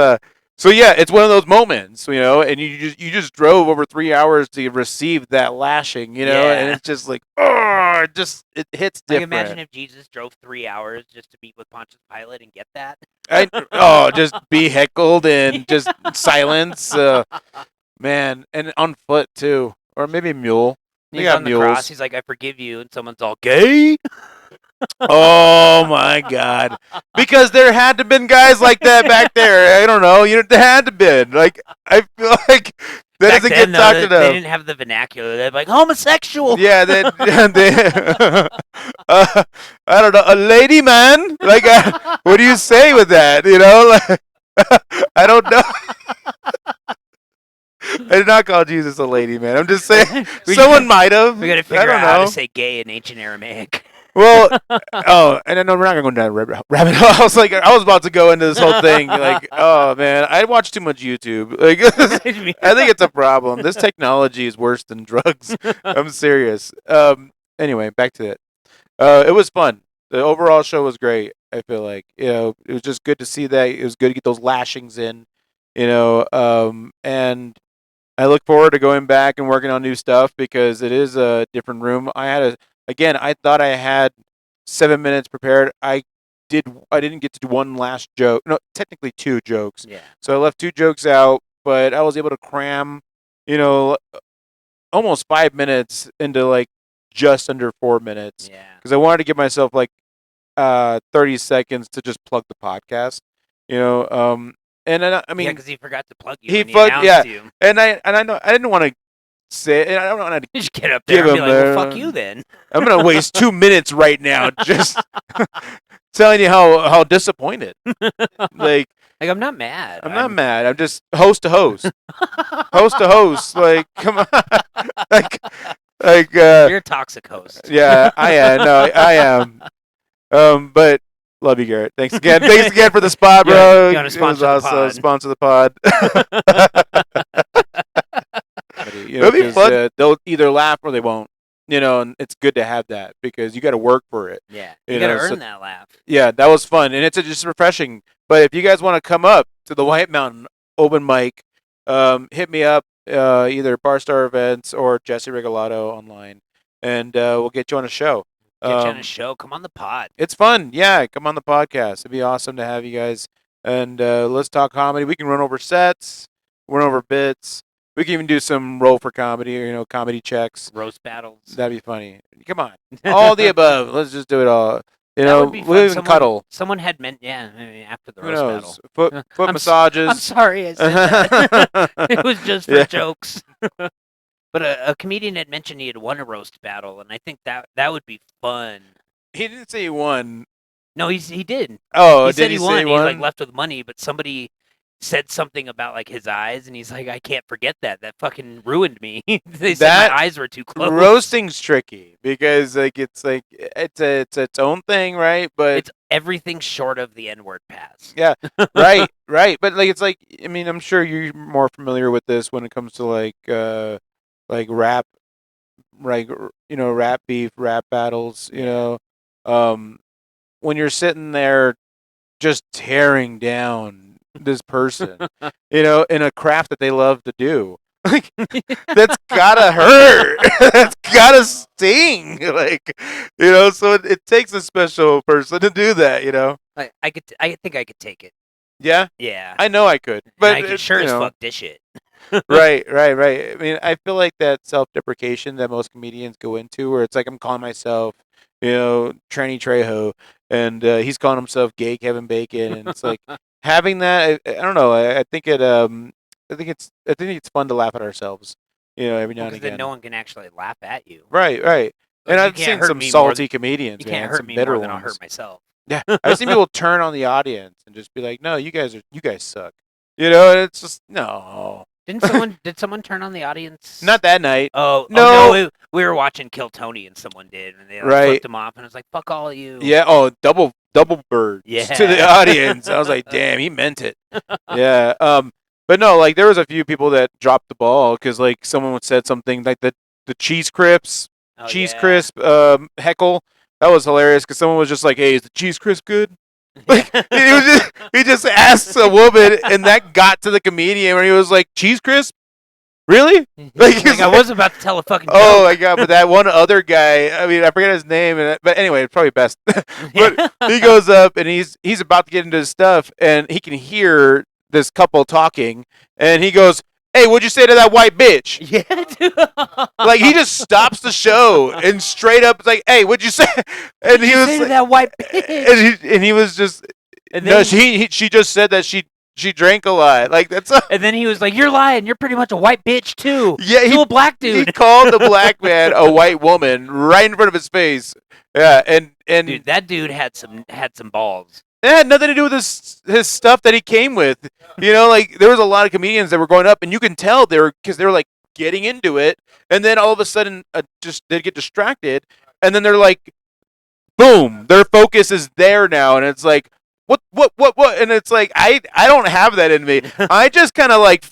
it's one of those moments, and you just drove over 3 hours to receive that lashing, and Yeah. it's just like, oh, it hits Like, different. imagine if Jesus drove 3 hours just to meet with Pontius Pilate and get that. Just be heckled and just silence, man, and on foot too, or maybe a mule. They He's got on the mules. cross. He's like, I forgive you, and someone's all gay. Oh my God! Because there had to been guys like that back there. I don't know. There had to been. Like I feel like that Back doesn't then, get talked they about. didn't have the vernacular. They're like homosexual. Yeah, they I don't know, a lady man. Like, what do you say with that? Like, I don't know. I did not call Jesus a lady man. I'm just saying someone might have. We got to I figure don't out how know. to say gay in ancient Aramaic. Well, and I know we're not gonna go down a rabbit hole. I was about to go into this whole thing. Like, oh man, I watch too much YouTube. Like, I think it's a problem. This technology is worse than drugs. I'm serious. Anyway, back to it. It was fun. The overall show was great. I feel like it was just good to see that. It was good to get those lashings in. And I look forward to going back and working on new stuff because it is a different room. I thought I had 7 minutes prepared. I didn't get to do one last joke. No, technically 2 jokes. Yeah. So I left 2 jokes out, but I was able to cram, almost 5 minutes into like just under 4 minutes. Yeah. Because I wanted to give myself like 30 seconds to just plug the podcast. And I mean, because he forgot to plug you. he when he fuck- yeah. announced you. and I know I didn't want to say it. I don't want to. You just get up there Give and be him like, well, the- fuck you then. I'm gonna waste 2 minutes right now just telling you how disappointed. Like, Like, I'm not mad. I'm not mad. I'm just host to host, host to host. Like, come on, like, You're a toxic host. yeah, I am. No, I am. But love you, Garrett. Thanks again. Thanks again for the spot, bro. You wanna It sponsor was the awesome. pod. Sponsor the pod. It'll be fun. They'll either laugh or they won't. And it's good to have that because you got to work for it. Yeah. You You got to know, earn so- that laugh. Yeah, that was fun, and it's just refreshing. But if you guys want to come up to the White Mountain open mic, hit me up either Barstar Events or Jesse Regalado online, and we'll get you on a show. Get you on a show. Come on the pod. It's fun. Yeah, come on the podcast. It'd be awesome to have you guys. And let's talk comedy. We can run over sets, run over bits. We can even do some roll for comedy, comedy checks. Roast battles. That'd be funny. Come on. All the above. Let's just do it all. That would be We'll fun. even cuddle. Someone had meant, after the Who roast knows? battle. Foot I'm massages. sorry I said that. It was just for Yeah. jokes. But a comedian had mentioned he had won a roast battle, and I think that would be fun. He didn't say he won. No, he did. Oh, He did said he he say won. he He won? like left with money, but somebody said something about like his eyes, and he's like, I can't forget that. That fucking ruined me. They said That my eyes were too close. Roasting's tricky because it's its own thing, right? But It's everything short of the N-word pass. yeah, right. But like it's like I mean I'm sure you're more familiar with this when it comes to like rap, like rap beef, rap battles. When you're sitting there just tearing down this person, in a craft that they love to do. Like that's gotta hurt. That's gotta sting. Like, so it takes a special person to do that. I think I could take it. Yeah, Yeah. I know I could, And but I can sure as fuck dish it. right. I mean, I feel like that self-deprecation that most comedians go into, where it's like I'm calling myself, Tranny Trejo, and he's calling himself Gay Kevin Bacon, and it's like having that. I don't know. I think I think it's fun to laugh at ourselves, every now and Because again. then no one can actually laugh at you. Right. Like, And you I've can't seen hurt some me more salty than- comedians, You man, can't hurt some me bitter more than I'll ones. hurt myself. Yeah, I've seen people turn on the audience and just be like, "No, you guys suck," and it's just no, Did someone turn on the audience? not that night. Oh No. no, we were watching Kill Tony and someone did, and they Right. flipped him off, and I was like, "Fuck all of you." Yeah. Oh, double bird to the Yeah. audience. I was like, damn, he meant it. Yeah. But no, like there was a few people that dropped the ball because like someone said something like the cheese crisp, Oh, cheese yeah. crisp heckle. That was hilarious because someone was just like, "Hey, is the cheese crisp good?" Like he just asked a woman, and that got to the comedian where he was like, "Cheese crisp, really?" Like I was about to tell a fucking joke. Oh my god! But that one other guy, I mean, I forget his name, but anyway, it's probably best. But he goes up and he's about to get into his stuff, and he can hear this couple talking, and he goes, "Hey, what'd you say to that white bitch?" Yeah, dude. Like he just stops the show and straight up is like, "Hey, what'd you say?" And he was Say to like, that white bitch. and he was just And no, then, she just said that she drank a lot. Like that's and then he was like, "You're lying. You're pretty much a white bitch too." yeah. To a black He dude. called the black man a white woman right in front of his face. Yeah, and Dude, that dude had some balls. it had nothing to do with his stuff that he came with. Like there was a lot of comedians that were going up, and you can tell they were like getting into it, and then all of a sudden just they get distracted, and then they're like, boom, their focus is there now, and it's like what, and it's like I don't have that in me. I just kind of like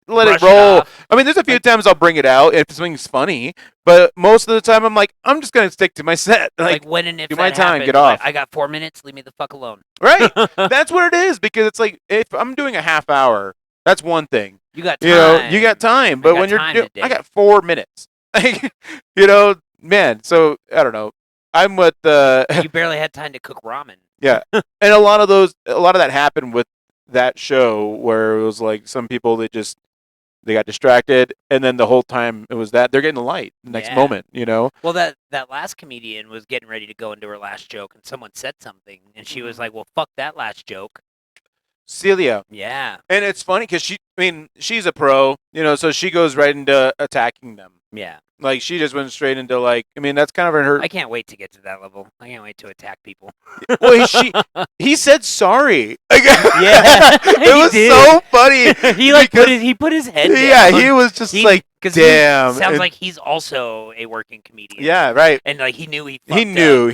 let Brush it it roll. off. I mean, there's a few times I'll bring it out if something's funny, but most of the time I'm like, I'm just gonna stick to my set. Like when and if do my that time, happens, get like, off. I got 4 minutes. Leave me the fuck alone. Right. That's what it is because it's like if I'm doing a half hour, that's one thing. You got time. You got time, but got when you're time doing, I today. got 4 minutes. Man. So I don't know. I'm with You barely had time to cook ramen. yeah, and a lot of that happened with that show where it was like some people they got distracted, and then the whole time it was that they're getting the light the next Yeah. moment. Well, that last comedian was getting ready to go into her last joke, and someone said something, and she was like, "Well, fuck that last joke." Celia. Yeah. And it's funny because she's a pro, so she goes right into attacking them. Yeah. Like she just went straight into that's kind of in her. I can't wait to get to that level. I can't wait to attack people. Well, he said sorry. Like, Yeah, it he was did. so funny. he like because- he put his head down. Yeah, he was just like, 'cause damn. sounds and- like he's also a working comedian. yeah, right. And like he knew he He knew,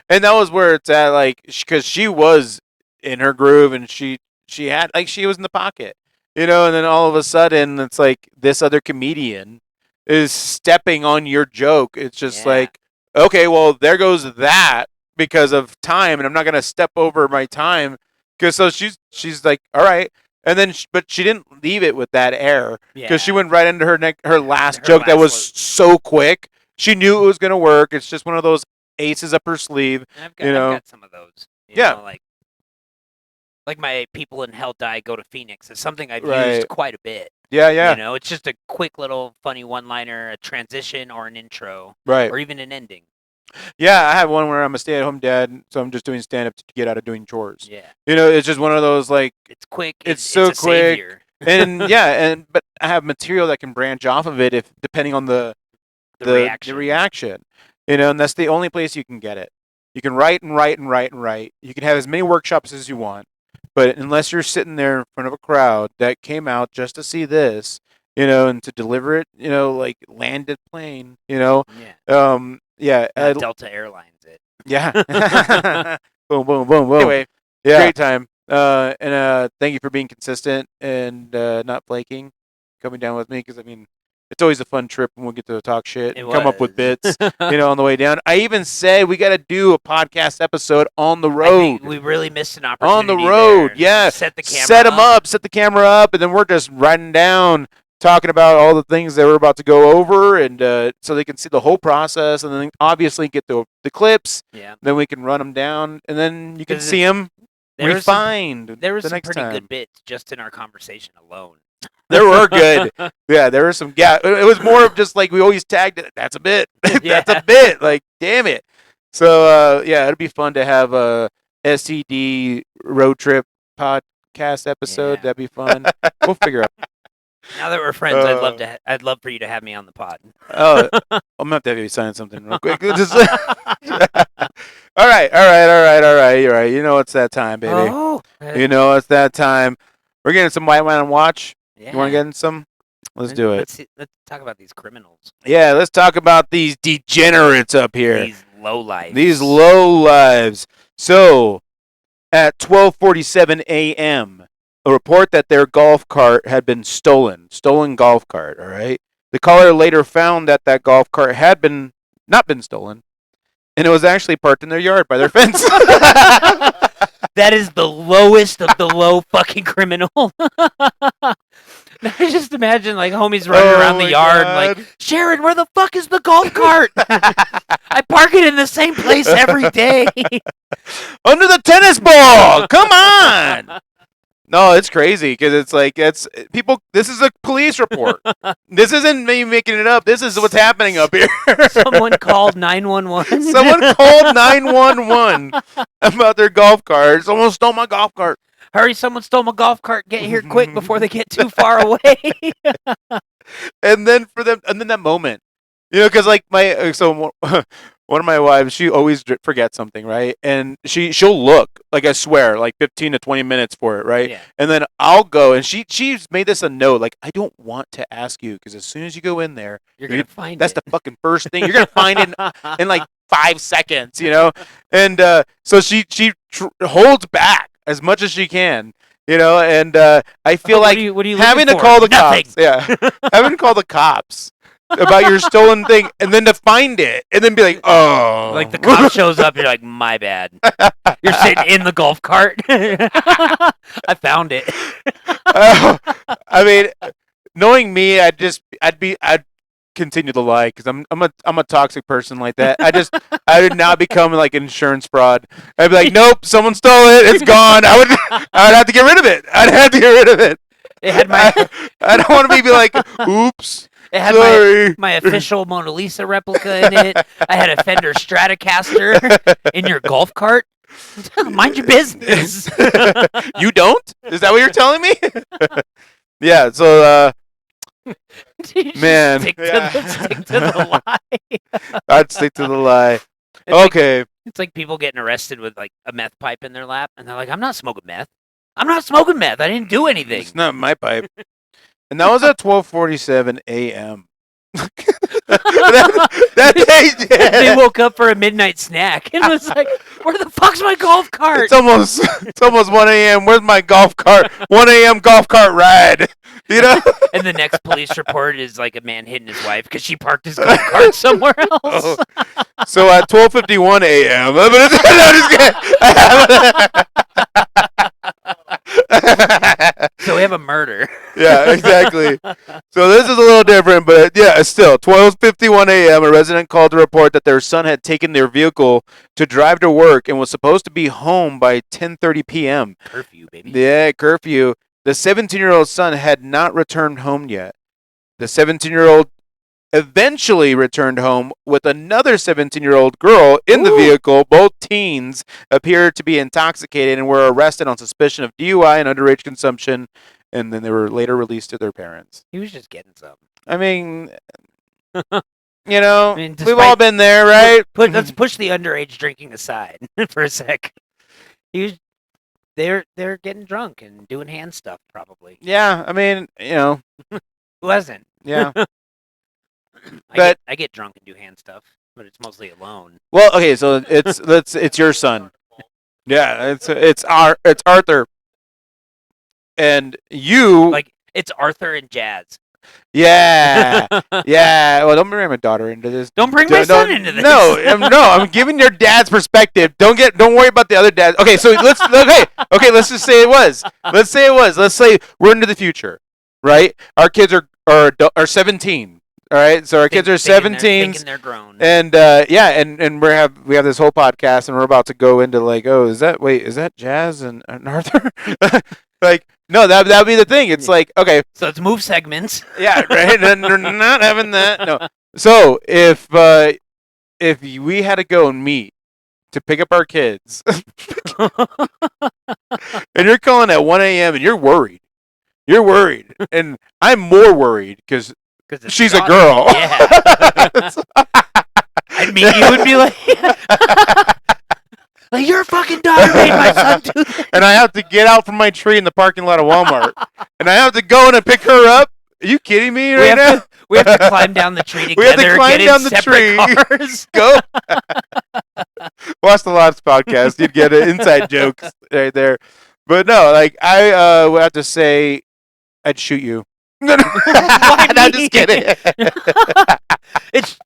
and that was where it's at. Like, because she was in her groove, and she had she was in the pocket, and then all of a sudden it's like this other comedian is stepping on your joke. It's just Yeah. like, okay, well there goes that because of time, and I'm not gonna step over my time because so she's like, all right, and then but she didn't leave it with that air because she Yeah. went right into her last Her joke that last was one. so quick. She knew it was gonna work. It's just one of those aces up her sleeve. And I've you know. got some of those. Yeah. Like my people in hell die go to Phoenix. It's something I've Right. used quite a bit. Yeah, It's just a quick little funny one-liner, a transition or an intro, right. or even an ending. Yeah, I have one where I'm a stay-at-home dad, so I'm just doing stand-up to get out of doing chores. Yeah. It's just one of those like, It's quick. It's so a quick. savior. and yeah, but I have material that can branch off of it if depending on the reaction. And that's the only place you can get it. You can write and write and write and write. You can have as many workshops as you want, But unless you're sitting there in front of a crowd that came out just to see this, and to deliver it, like landed plane, Yeah. yeah, Delta Airlines it. yeah. Boom, boom, boom, boom. Anyway, Yeah. great time. And thank you for being consistent and not flaking, coming down with me, because it's always a fun trip when we get to talk shit and come up with was. bits, on the way down. I even said we got to do a podcast episode on the I road. think we really missed an opportunity. On the road, there. yeah. Set the camera. Set them up, set the camera up, and then we're just riding down, talking about all the things that we're about to go over, and so they can see the whole process, and then obviously get the clips. Yeah. Then we can run them down, and then you can 'Cause see them There were some, refined. there were the some next pretty time. good bits just in our conversation alone. There were good. Yeah, there were some. Yeah, it was more of just like we always tagged it. That's a bit. That's a bit. Like, damn it. So yeah, it'd be fun to have a STD road trip podcast episode. Yeah. That'd be fun. We'll figure out. Now that we're friends, I'd love for you to have me on the pod. Oh, I'm gonna have to have you sign something real quick. Just- all right. You're right. You know it's that time, baby. Oh, You know it's that time. We're getting some white wine and watch. yeah. You want to get in some? Let's do it. Let's talk about these criminals. Yeah, let's talk about these degenerates up here. These lowlifes. These low lives. So, at 12:47 a.m., a report that their golf cart had been stolen golf cart, all right? The caller later found that golf cart had not been stolen, and it was actually parked in their yard by their fence. That is the lowest of the low fucking criminal. Now I just imagine like homies running around the my yard God. like, Sharon, where the fuck is the golf cart? I park it in the same place every day. Under the tennis ball. Come on. No, it's crazy because it's like people. This is a police report. This isn't me making it up. This is what's happening up here. Someone called 911. Someone called 911 about their golf cart. Someone stole my golf cart. Hurry, someone stole my golf cart. Get here quick before they get too far away. And then that moment, because like one of my wives, she always forgets something, right? And she'll look, like I swear, like 15 to 20 minutes for it, right? Yeah. And then I'll go, and she's made this a note, like, I don't want to ask you, because as soon as you go in there, You're going to find that's it. the fucking first thing. You're going to find it in like 5 seconds, And so she holds back as much as she can, and I feel like what are you having to looking call for? the Nothing. cops. Yeah. Having to call the cops about your stolen thing, and then to find it, and then be like, oh. Like the cop shows up, you're like, my bad. You're sitting in the golf cart. I found it. I mean, knowing me, I'd continue to lie because I'm a toxic person like that. I would not become like insurance fraud. I'd be like, nope, someone stole it. It's gone. I would have to get rid of it. I'd have to get rid of it. It had my I don't want to be like, oops. it had Sorry. my official Mona Lisa replica in it. I had a Fender Stratocaster in your golf cart. Mind your business. You don't? Is that what you're telling me? Yeah. So, You just man. stick to Yeah. the lie. I'd stick to the lie. It's like- Okay. it's like people getting arrested with like a meth pipe in their lap, and they're like, "I'm not smoking meth. I'm not smoking meth. I didn't do anything." It's not my pipe. And that was at 12:47 a.m. that day, They woke up for a midnight snack and was like, "Where the fuck's my golf cart?" it's almost 1 a.m. Where's my golf cart? 1 a.m. golf cart ride. And the next police report is like a man hitting his wife because she parked his golf cart somewhere else. Oh. So at 12:51 a.m. No, So we have a murder. Yeah, exactly. So this is a little different, but yeah, still 12:51 a.m. A resident called to report that their son had taken their vehicle to drive to work and was supposed to be home by 10:30 p.m. Curfew, baby. Yeah, curfew. The 17-year-old son had not returned home yet. The 17-year-old eventually returned home with another 17-year-old girl in the vehicle. Both teens appeared to be intoxicated and were arrested on suspicion of DUI and underage consumption, and then they were later released to their parents. He was just getting something. I mean, I mean, we've all been there, right? Let's push the underage drinking aside for a sec. He was they're getting drunk and doing hand stuff probably. Yeah, I mean, Who hasn't? yeah. I get drunk and do hand stuff, but it's mostly alone. Well, okay, so it's your son. Yeah, it's Arthur, and you. Like it's Arthur and Jazz. Yeah, yeah. Well, don't bring my daughter into this. Don't bring my son into this. No, I'm giving your dad's perspective. Don't worry about the other dads. Okay, so let's just say it was. Let's say we're into the future, right? Our kids are 17. All right, so our kids are 17, thinking they're grown. and and we have this whole podcast, and we're about to go into like, oh, is that Jazz and Arthur? Like, no, that'd be the thing. It's like, okay, So let's move segments. yeah, right. And they're not having that. No. So if we had to go and meet to pick up our kids, and you're calling at 1 a.m. and you're worried, and I'm more worried because it's she's a daughter. girl. Yeah. I mean, you would be like, like your fucking daughter made my son do that. And I have to get out from my tree in the parking lot of Walmart, and I have to go in and pick her up. Are you kidding me right now? We have to climb down the tree together. We have to climb get down in the separate tree. Cars. Go. Watch the Lots podcast. You'd get inside jokes right there. But no, like I would have to say, I'd shoot you. No, I'm just kidding. It's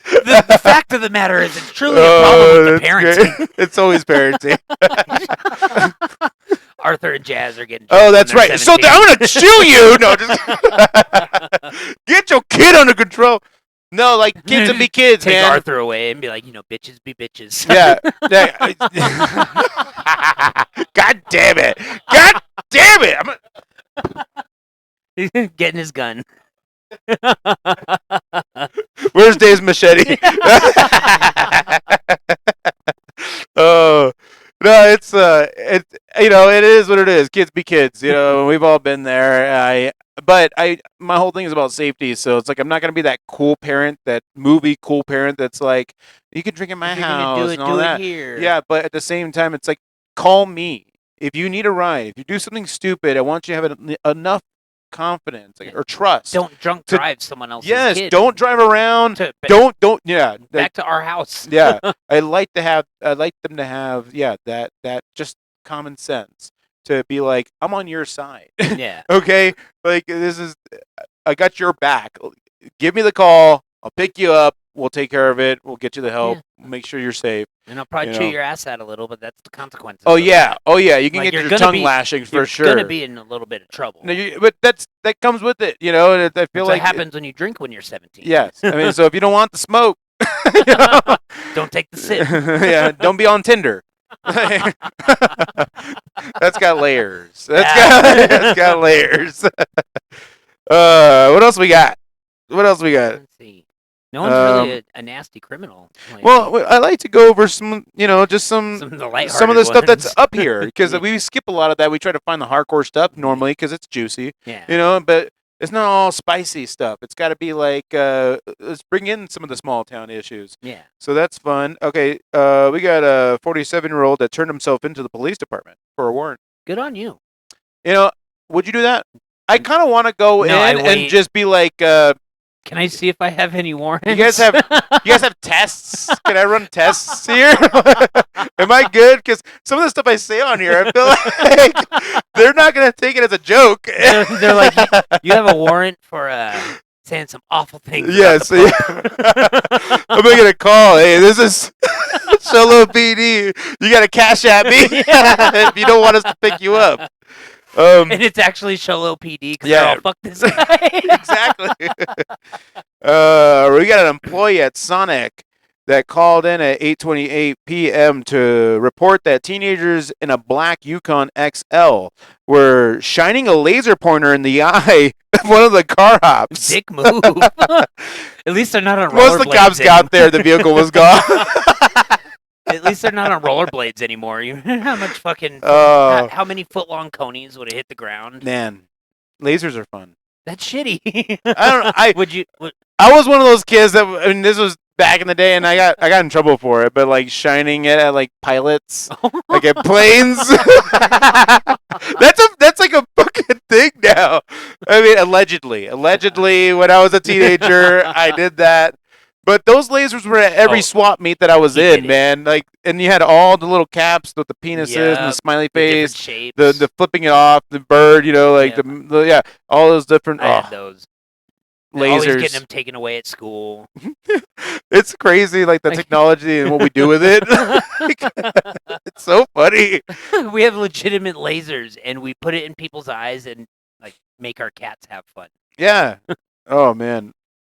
the fact of the matter is it's truly a problem with the that's parenting. great. It's always parenting. Arthur and Jazz are getting. Oh, drunk that's when they're right. So 17. I'm gonna shoot you. No, just get your kid under control. No, like kids will be kids, Take man. Arthur away and be like, bitches be bitches. Yeah. God damn it. God damn it. He's getting his gun. Where's Dave's machete? Oh. No, it is what it is. Kids be kids. We've all been there. My whole thing is about safety. So it's like I'm not gonna be that cool parent, that movie cool parent that's like, you can drink in my If you're house gonna and all do that. it here. Yeah, but at the same time, it's like, call me if you need a ride. If you do something stupid, I want you to have enough confidence or trust. Don't drunk to- drive someone else's Yes, kid. don't drive around. Don't. Yeah, Back to our house. yeah. I like them to have that just common sense to be like, I'm on your side. Yeah. Okay, like I got your back. Give me the call. I'll pick you up. We'll take care of it. We'll get you the help. Make sure you're safe. And I'll probably You chew know. your ass out a little, but that's the consequences. Oh of yeah. that. Oh yeah. You can Like, get you're your gonna tongue be- lashings for You're sure. gonna be in a little bit of trouble. No, but that comes with it. And I feel That's like what happens when you drink when you're 17. Yes. I mean, so if you don't want the smoke, Don't take the sip. yeah, don't be on Tinder. That's got layers. That's got layers. What else we got? Let's see. No one's really a nasty criminal. Well, I like to go over some, just some of the some of lighthearted the stuff that's ones. up here because we skip a lot of that. We try to find the hardcore stuff normally because it's juicy, Yeah. but it's not all spicy stuff. It's got to be like, let's bring in some of the small town issues. Yeah. So that's fun. Okay, we got a 47-year-old that turned himself into the police department for a warrant. Good on you. Would you do that? I kind of want to go No, I in and wait. just be like, Can I see if I have any warrants? you guys have tests? Can I run tests here? Am I good? Because some of the stuff I say on here, I feel like they're not gonna take it as a joke. They're like, you have a warrant for saying some awful things. about Yes. the I'm gonna get a call. Hey, this is Solo PD. You got to cash at me if you don't want us to pick you up. and it's actually Sholo PD because Yeah. oh, fuck this guy. Exactly. We got an employee at Sonic that called in at 8:28 p.m. to report that teenagers in a black Yukon XL were shining a laser pointer in the eye of one of the car hops. Dick move. At least they're not on rollerblades. Once the cops got there, the vehicle was gone. At least they're not on rollerblades anymore. You know how much fucking Oh. how many foot long conies would have hit the ground? Man, lasers are fun. That's shitty. I don't know. would you? I was one of those kids that, this was back in the day, and I got in trouble for it. But like shining it at like pilots, like at planes. That's like a fucking thing now. I mean, allegedly, when I was a teenager, I did that. But those lasers were at every swap meet that I was in, man. Like, and you had all the little caps with the penises and the smiley face, the flipping it off, the bird, like all those different. I had those. Lasers. Always getting them taken away at school. It's crazy, like the technology and what we do with it. It's so funny. We have legitimate lasers, and we put it in people's eyes and like make our cats have fun. Yeah. Oh man.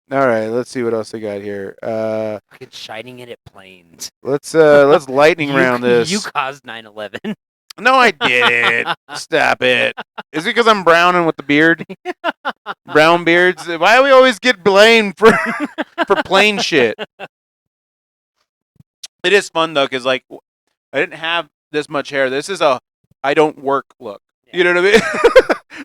All right, let's see what else I got here. Fucking shining it at planes. Let's lightning round this. You caused 9/11. No, I didn't. Stop it. Is it because I'm brown and with the beard? Brown beards. Why do we always get blamed for plain shit? It is fun though, because like I didn't have this much hair. This is a I don't work look. You know what I mean?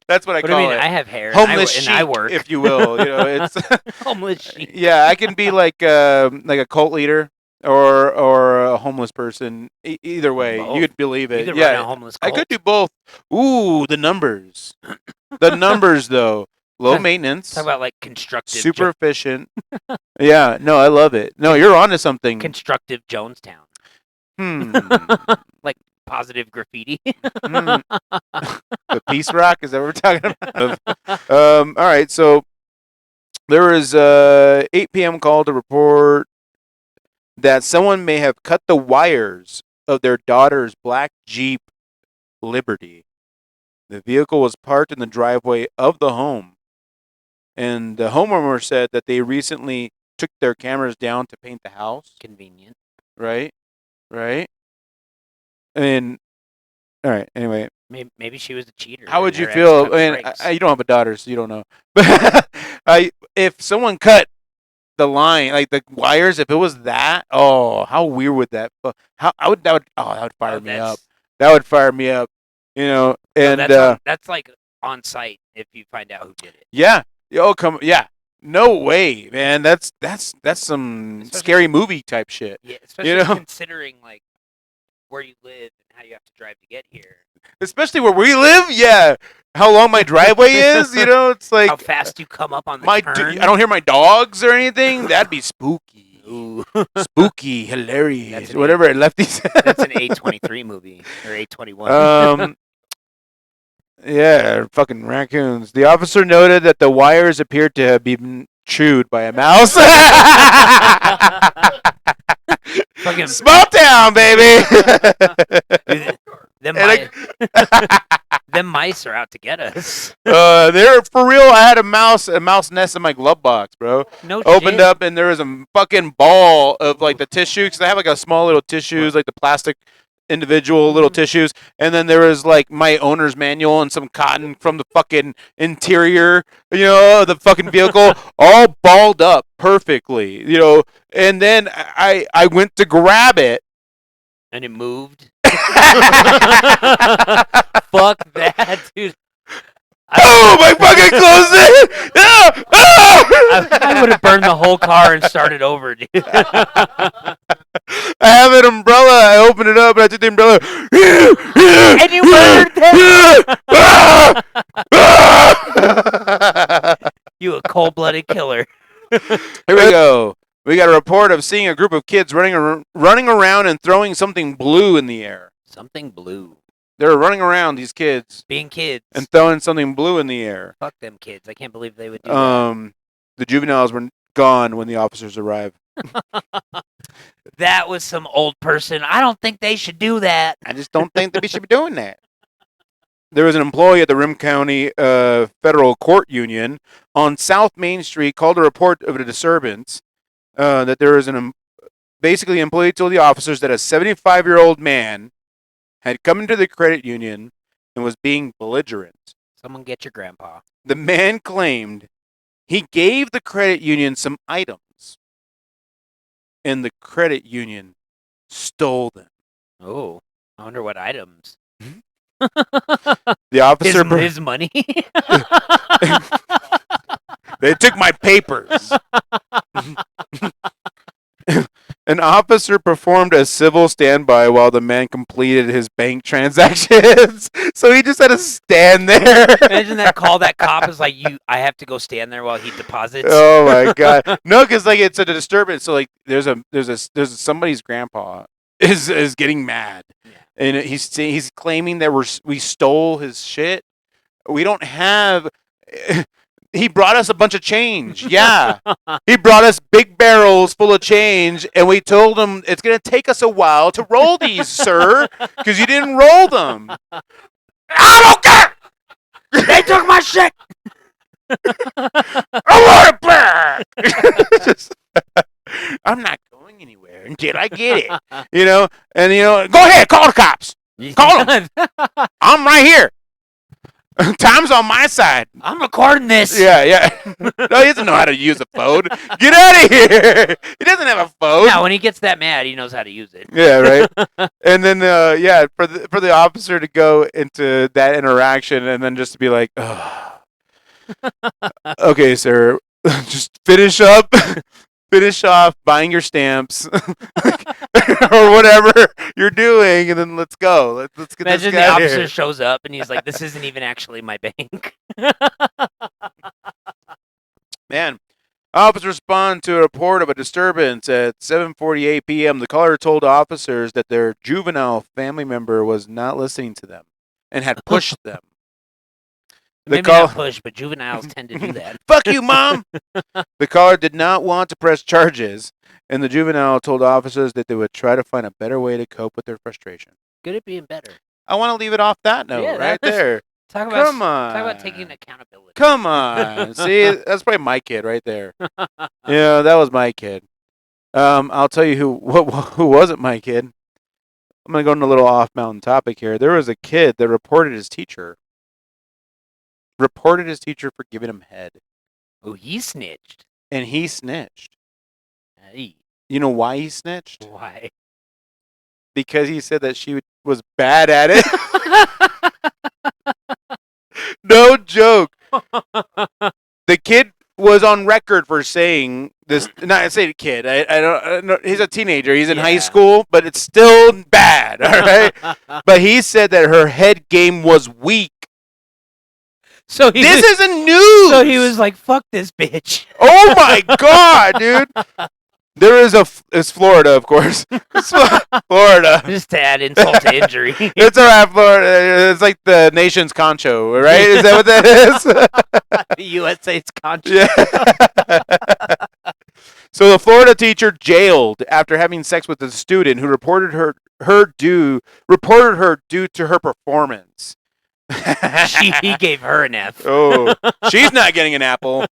That's what I call it. I have hair. Homeless and chic, I work. if you will. It's homeless chic. Yeah, I can be like a cult leader or a homeless person. Either way, Both. you could believe it. You could Yeah, run a homeless cult. I could do both. Ooh, the numbers. The numbers though. Low maintenance. Talk about like constructive. Super efficient. Yeah, no, I love it. No, you're onto something. Constructive Jonestown. Like positive graffiti. The Peace Rock, is that what we're talking about? All right, so there was 8 p.m. call to report that someone may have cut the wires of their daughter's black Jeep Liberty. The vehicle was parked in the driveway of the home, and the homeowner said that they recently took their cameras down to paint the house. Convenient. Right. And all right. Anyway, maybe she was a cheater. how would you feel? I mean, you don't have a daughter, so you don't know. But if someone cut the line, like the wires, if it was that, how weird would that? That would fire me up. That would fire me up. And that's like on site if you find out who did it. Yeah. Yeah. No way, man. That's some scary movie type shit. Yeah, especially considering like where you live and how you have to drive to get here. Especially where we live, yeah. How long my driveway is, it's like how fast you come up on the turn. I don't hear my dogs or anything. That'd be spooky. Ooh. Spooky, hilarious. Whatever Lefties. That's an A23 movie or A21. Yeah, fucking raccoons. The officer noted that the wires appeared to have been chewed by a mouse. Fucking small town, baby. Them mice are out to get us. They're for real. I had a mouse nest in my glove box, bro. No Opened shit. up and there was a fucking ball of like the tissue, because I have like a small little tissues, like the plastic individual little tissues, and then there was like my owner's manual and some cotton from the fucking interior, the fucking vehicle, all balled up perfectly, and then I went to grab it and it moved. Fuck that, dude. My fucking closed it. I would have burned the whole car and started over, dude. I have an umbrella. I opened it up and I took the umbrella. And you murdered them. You a cold-blooded killer. Here we go. We got a report of seeing a group of kids running around and throwing something blue in the air. Something blue. They're running around, these kids. Being kids. And throwing something blue in the air. Fuck them kids. I can't believe they would do that. The juveniles were gone when the officers arrived. That was some old person. I don't think they should do that. I just don't think that we should be doing that. There was an employee at the Rim County Federal Court Union on South Main Street called a report of a disturbance that there was basically an employee told the officers that a 75-year-old man had come into the credit union and was being belligerent. Someone get your grandpa. The man claimed he gave the credit union some items, and the credit union stole them. Oh, I wonder what items. The officer... His money? They took my papers. officer performed a civil standby while the man completed his bank transactions. So he just had to stand there. Imagine that call. That cop is like, I have to go stand there while he deposits. Oh my god! No, because like it's a disturbance. So like there's somebody's grandpa is getting mad, and he's claiming that we stole his shit. We don't have. He brought us a bunch of change. Yeah. He brought us big barrels full of change, and we told him it's going to take us a while to roll these, sir, because you didn't roll them. I don't care! They took my shit! I want it back! I'm not going anywhere until I get it. And go ahead, call the cops. Call them. I'm right here. Time's on my side. I'm recording this. Yeah. No, he doesn't know how to use a phone. Get out of here. He doesn't have a phone. Yeah, when he gets that mad, he knows how to use it. Yeah, right. And then, for the officer to go into that interaction and then just to be like, oh. Okay, sir, just finish off buying your stamps or whatever you're doing, and then let's go. Let's get Imagine this the guy officer here. shows up and he's like, "This isn't even actually my bank." Man, officers respond to a report of a disturbance at 7:48 p.m. The caller told officers that their juvenile family member was not listening to them and had pushed them. Maybe not push, but juveniles tend to do that. Fuck you, Mom! The caller did not want to press charges, and the juvenile told officers that they would try to find a better way to cope with their frustration. Good at being better. I want to leave it off that note right there. Talk about Come on. Talk about taking accountability. Come on. See, that's probably my kid right there. Yeah, that was my kid. I'll tell you who wasn't my kid. I'm going to go on a little off-mountain topic here. There was a kid that reported his teacher for giving him head. Oh, he snitched. And he snitched. Hey. You know why he snitched? Why? Because he said that she was bad at it. No joke. The kid was on record for saying this. Not I say kid. I don't. He's a teenager. He's in high school, but it's still bad. All right. But he said that her head game was weak. So this isn't news. So he was like, "Fuck this bitch." Oh my god, dude. There is it's Florida, of course. It's Florida. Just to add insult to injury. It's all right, Florida. It's like the nation's concho, right? Is that what that is? The USA's concho. Yeah. So the Florida teacher jailed after having sex with a student who reported her due to her performance. He gave her an F. Oh, she's not getting an apple.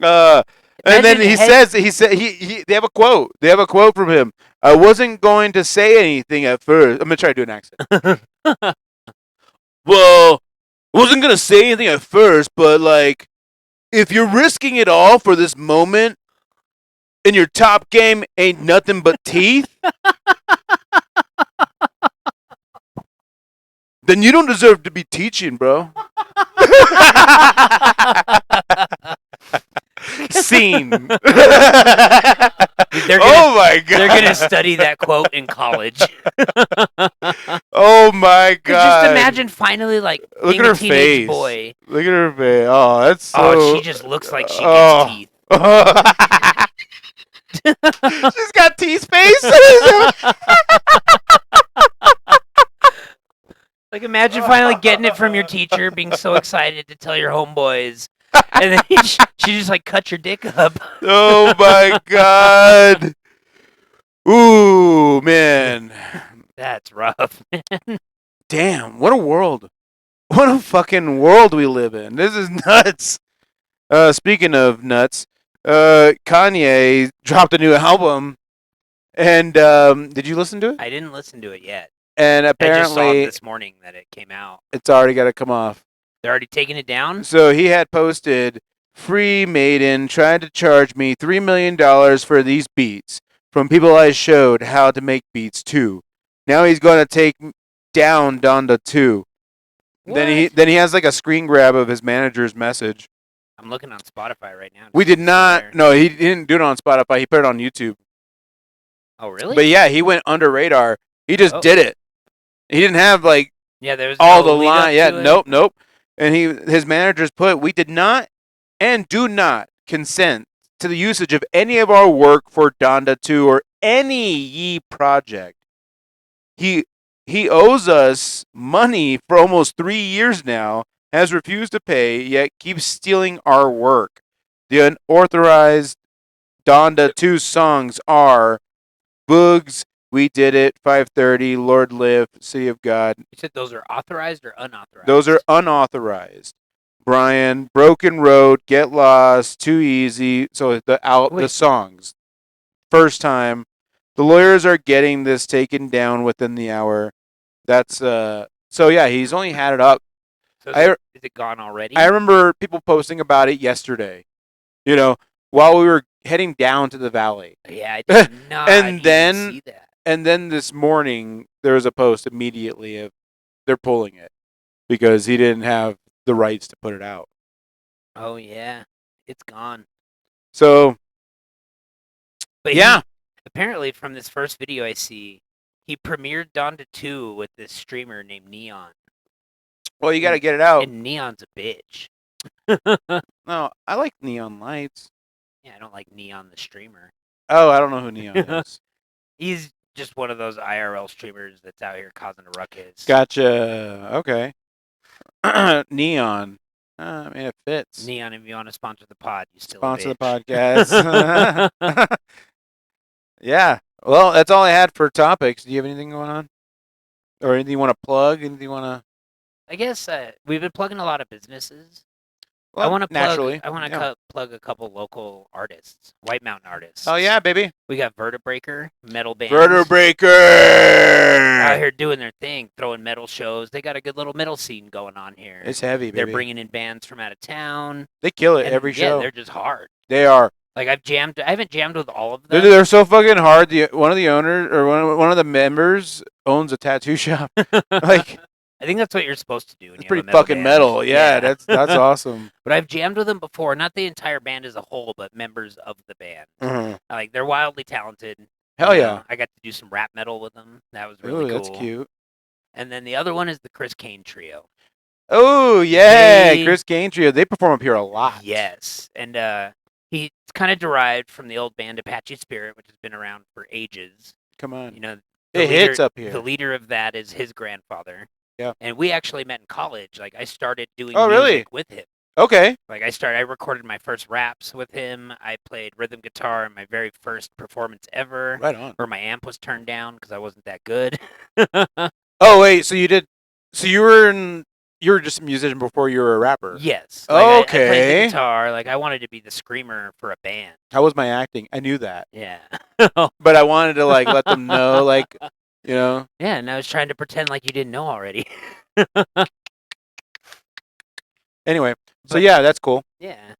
And then they have a quote. They have a quote from him. I wasn't going to say anything at first. I'm gonna try to do an accent. Well, I wasn't gonna say anything at first, but like, if you're risking it all for this moment, and your top game ain't nothing but teeth, then you don't deserve to be teaching, bro. Scene. My god. They're gonna study that quote in college. Oh my god. Just imagine finally like look being at her a teenage face. boy. Look at her face. Oh, that's so... Oh, she just looks like she gets teeth. She's got teeth face. Like imagine finally getting it from your teacher, being so excited to tell your homeboys, and then she just like cut your dick up. Oh my god. Ooh, man. That's rough, man. Damn, what a world. What a fucking world we live in. This is nuts. Speaking of nuts, Kanye dropped a new album, and did you listen to it? I didn't listen to it yet. And apparently, I just saw this morning that it came out. It's already got to come off. They're already taking it down? So he had posted, Free Maiden tried to charge me $3 million for these beats from people I showed how to make beats too. Now he's going to take down Donda too. Then he has like a screen grab of his manager's message. I'm looking on Spotify right now. We to see did if it's still not. there. No, he didn't do it on Spotify. He put it on YouTube. Oh, really? But yeah, he went under radar. He just Oh. did it. He didn't have like Yeah, there was all no the lead up line. Yeah, to it? nope. And his managers put, we did not and do not consent to the usage of any of our work for Donda 2 or any Ye project. He owes us money for almost 3 years now, has refused to pay, yet keeps stealing our work. The unauthorized Donda 2 songs are Boogs, We Did It, 5:30, Lord Live, City of God. You said those are authorized or unauthorized? Those are unauthorized. Brian, Broken Road, Get Lost, Too Easy. So the Wait. songs. First time. The lawyers are getting this taken down within the hour. That's so yeah, he's only had it up. So I- is it gone already? I remember people posting about it yesterday. You know, while we were heading down to the valley. Yeah, I did not And even then- see that. And then this morning there was a post immediately of they're pulling it because he didn't have the rights to put it out. Oh, yeah. It's gone. So But yeah. apparently, from this first video I see, he premiered Donda 2 with this streamer named Neon. Well, you got to get it out. And Neon's a bitch. No, I like Neon Lights. Yeah, I don't like Neon the streamer. Oh, I don't know who Neon is. He's just one of those IRL streamers that's out here causing a ruckus. Gotcha. Okay. Neon. I mean, it fits. Neon, if you want to sponsor the pod, you still Sponsor a the bitch. podcast. Yeah. Well, that's all I had for topics. Do you have anything going on? Or anything you want to plug? Anything you want to... I guess we've been plugging a lot of businesses. Well, I want to naturally. plug a couple local artists, White Mountain artists. Oh, yeah, baby. We got Vertebraker, metal bands. Out Vertebraker! here doing their thing, throwing metal shows. They got a good little metal scene going on here. It's heavy, baby. They're bringing in bands from out of town. They kill it and every yeah, show. they're just hard. They are. Like I haven't jammed with all of them. They're so fucking hard. One of the owners or one of the members owns a tattoo shop. Like, I think that's what you're supposed to do. When it's you have pretty a metal fucking band. metal. Yeah, that's awesome. But I've jammed with them before. Not the entire band as a whole, but members of the band. Like they're wildly talented. Hell You yeah. know, I got to do some rap metal with them. That was really Ooh, cool. that's cute. And then the other one is the Chris Kane Trio. Oh yeah, They- Chris Kane Trio. They perform up here a lot. Yes, and he's kind of derived from the old band Apache Spirit, which has been around for ages. Come on. You know, It hits up here. The leader of that is his grandfather. Yeah. And we actually met in college. Like I started doing Oh, really? music with him. Okay. Like I recorded my first raps with him. I played rhythm guitar in my very first performance ever, Right on. where my amp was turned down because I wasn't that good. Oh wait, so you were just a musician before you were a rapper. Yes. Like, I played Okay. the guitar. Like I wanted to be the screamer for a band. How was my acting? I knew that, Yeah. but I wanted to like let them know, like, you know. Yeah, and I was trying to pretend like you didn't know already. Anyway, so But- yeah, that's cool. Yeah.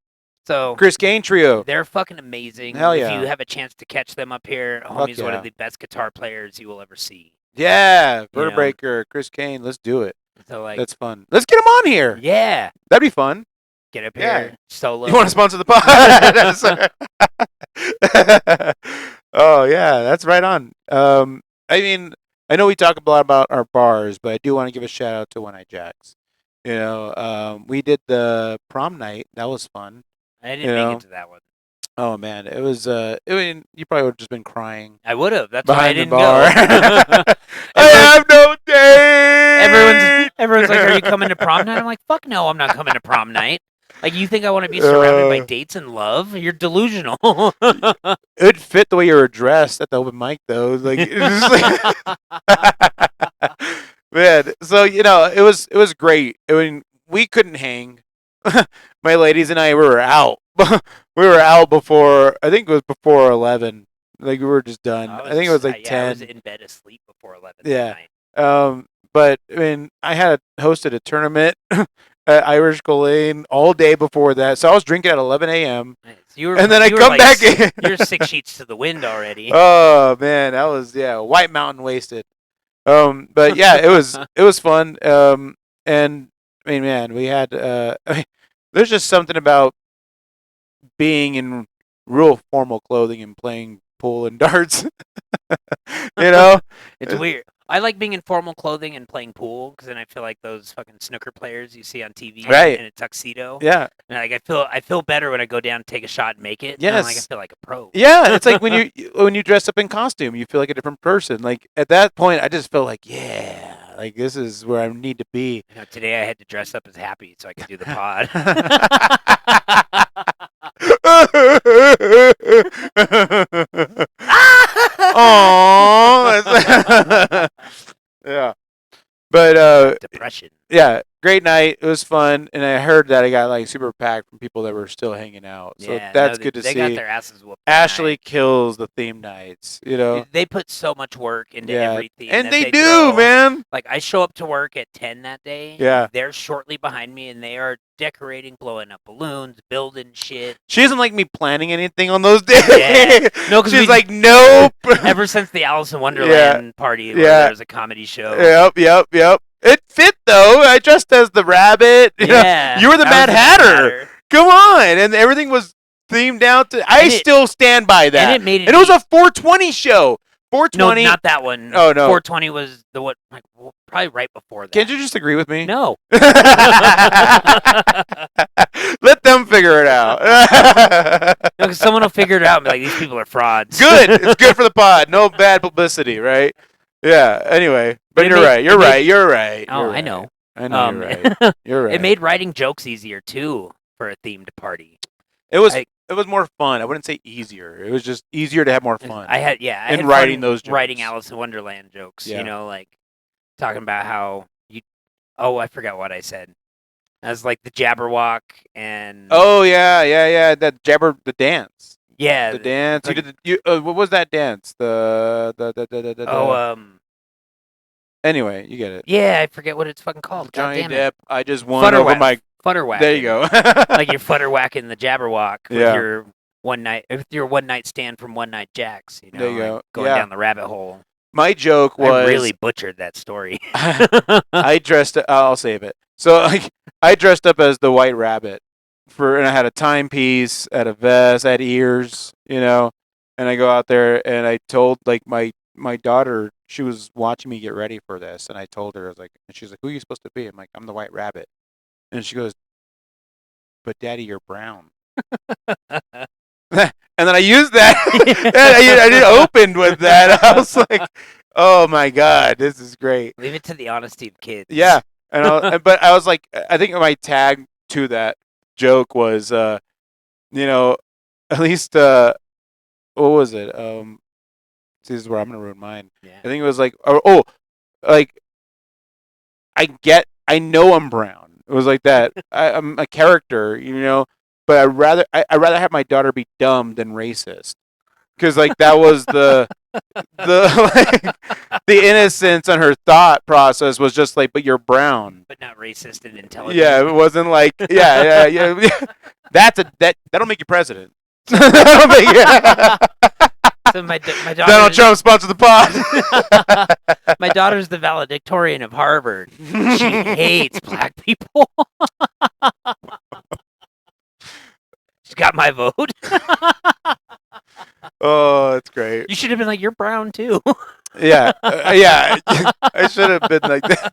So Chris Kane Trio. they're fucking amazing. Hell If yeah. you have a chance to catch them up here, Fuck homie's one yeah. of the best guitar players you will ever see. Yeah, You know. Vertebraker, Chris Kane. Let's do it. So like, That's fun. Let's get him on here. yeah, That'd be fun. get up Yeah. here solo. You want to sponsor the pod? Oh yeah, that's right on. I mean, I know we talk a lot about our bars, but I do want to give a shout out to One Eye Jacks. You know, we did the prom night. That was fun. I didn't you make know. it to that one. Oh man, it was. I mean, you probably would have just been crying I would have. That's why I behind the didn't bar. go. I have no day. Everyone's like, "Are you coming to prom night?" I'm like, "Fuck no, I'm not coming to prom night." Like, you think I want to be surrounded by dates and love? You're delusional. It fit the way you were dressed at the open mic, though. Like, it was like man. So you know, it was great. I mean, we couldn't hang. My ladies and I were out. We were out before. I think it was before 11. Like we were just done. I think it was like 10. I was in bed asleep before 11 Yeah. that night. But I mean, I had hosted a tournament at Irish Colleen all day before that, so I was drinking at 11 a.m. Nice. You were, And then I you were come like back in. You're 6 sheets to the wind already. Oh man, that was White Mountain wasted. But yeah, it was fun. And I mean, man, we had. I mean, there's just something about being in real formal clothing and playing pool and darts. You know, It's weird. I like being in formal clothing and playing pool because then I feel like those fucking snooker players you see on TV Right. in a tuxedo. yeah, And like I feel better when I go down and take a shot and make it. And I'm like I Yes. feel like a pro. yeah. It's like when you dress up in costume, you feel like a different person. Like at that point, I just felt like, yeah, like this is where I need to be. You know, today I had to dress up as Happy so I could do the pod. Aww. Yeah. But Depression. yeah, great night. It was fun, and I heard that I got like super packed from people that were still hanging out. So Yeah, that's no, good to they see. got their asses whooped. that Ashley night. kills the theme nights, you know. They put so much work into Yeah, everything. and that they do, throw. man. Like I show up to work at 10 that day. Yeah. They're shortly behind me and they are decorating, blowing up balloons, building shit. She doesn't like me planning anything on those days. Yeah. No, 'cause she's we- like, nope. Ever since the Alice in Wonderland party where Yeah. there was a comedy show. Yep. It fit though. I dressed as the rabbit. You know, Yeah. you were the that Mad was Hatter. Come on, and everything was themed out to. I And it- still stand by that. And it made it. And it was a 420 show. no, 420. not that one. Oh, no. 420 was the what? Like probably right before that. Can't you just agree with me? No. Let them figure it out. No, 'cause someone will figure it out and be like, these people are frauds. Good. It's good for the pod. No bad publicity, right? Yeah. Anyway, but It you're made- right. it You're made- right. You're right. Oh, You're I right. know. I know you're right. You're right. It made writing jokes easier too for a themed party. It was I- it was more fun. I wouldn't say easier. It was just easier to have more fun. I had In had writing fun those writing jokes. Alice in Wonderland jokes. Yeah. You know, like talking about how you. Oh, I forgot what I said. As like the Jabberwock and Oh yeah. That jabber, the dance, yeah, the dance. like- you did. What was that dance? The. oh Anyway, you get it. yeah, I forget what it's fucking called. God Johnny damn Depp. it. I just won over my. Futterwhack. There you go. Like you're futterwhacking the Jabberwock with Yeah. your one night stand from One Night Jacks. You know, There you like go. going Yeah. down the rabbit hole. My joke was. I really butchered that story. I dressed. I'll save it. So I dressed up as the White Rabbit and I had a timepiece, I had a vest, I had ears, you know. And I go out there and I told like my daughter, she was watching me get ready for this, and I told her, I was like, and she's like, "Who are you supposed to be?" I'm like, "I'm the White Rabbit," and she goes, "But Daddy, you're brown." And then I used that. And I did opened with that. I was like, "Oh my God, this is great." Leave it to the honesty of kids. Yeah, but I was like, I think my tag to that joke was, at least, what was it? See, this is where I'm gonna ruin mine. Yeah. I think it was like, like, I know I'm brown. It was like that. I'm a character, but I'd rather have my daughter be dumb than racist, because like that was the innocence on her thought process was just like, but you're brown. But not racist and intelligent. Yeah, it wasn't like yeah. That'll make you president. That'll make you. So my Donald daughter, Trump sponsor the pod. my daughter's the valedictorian of Harvard. She hates black people. She's got my vote. Oh, that's great. You should have been like, you're brown too. Yeah, yeah. I should have been like that.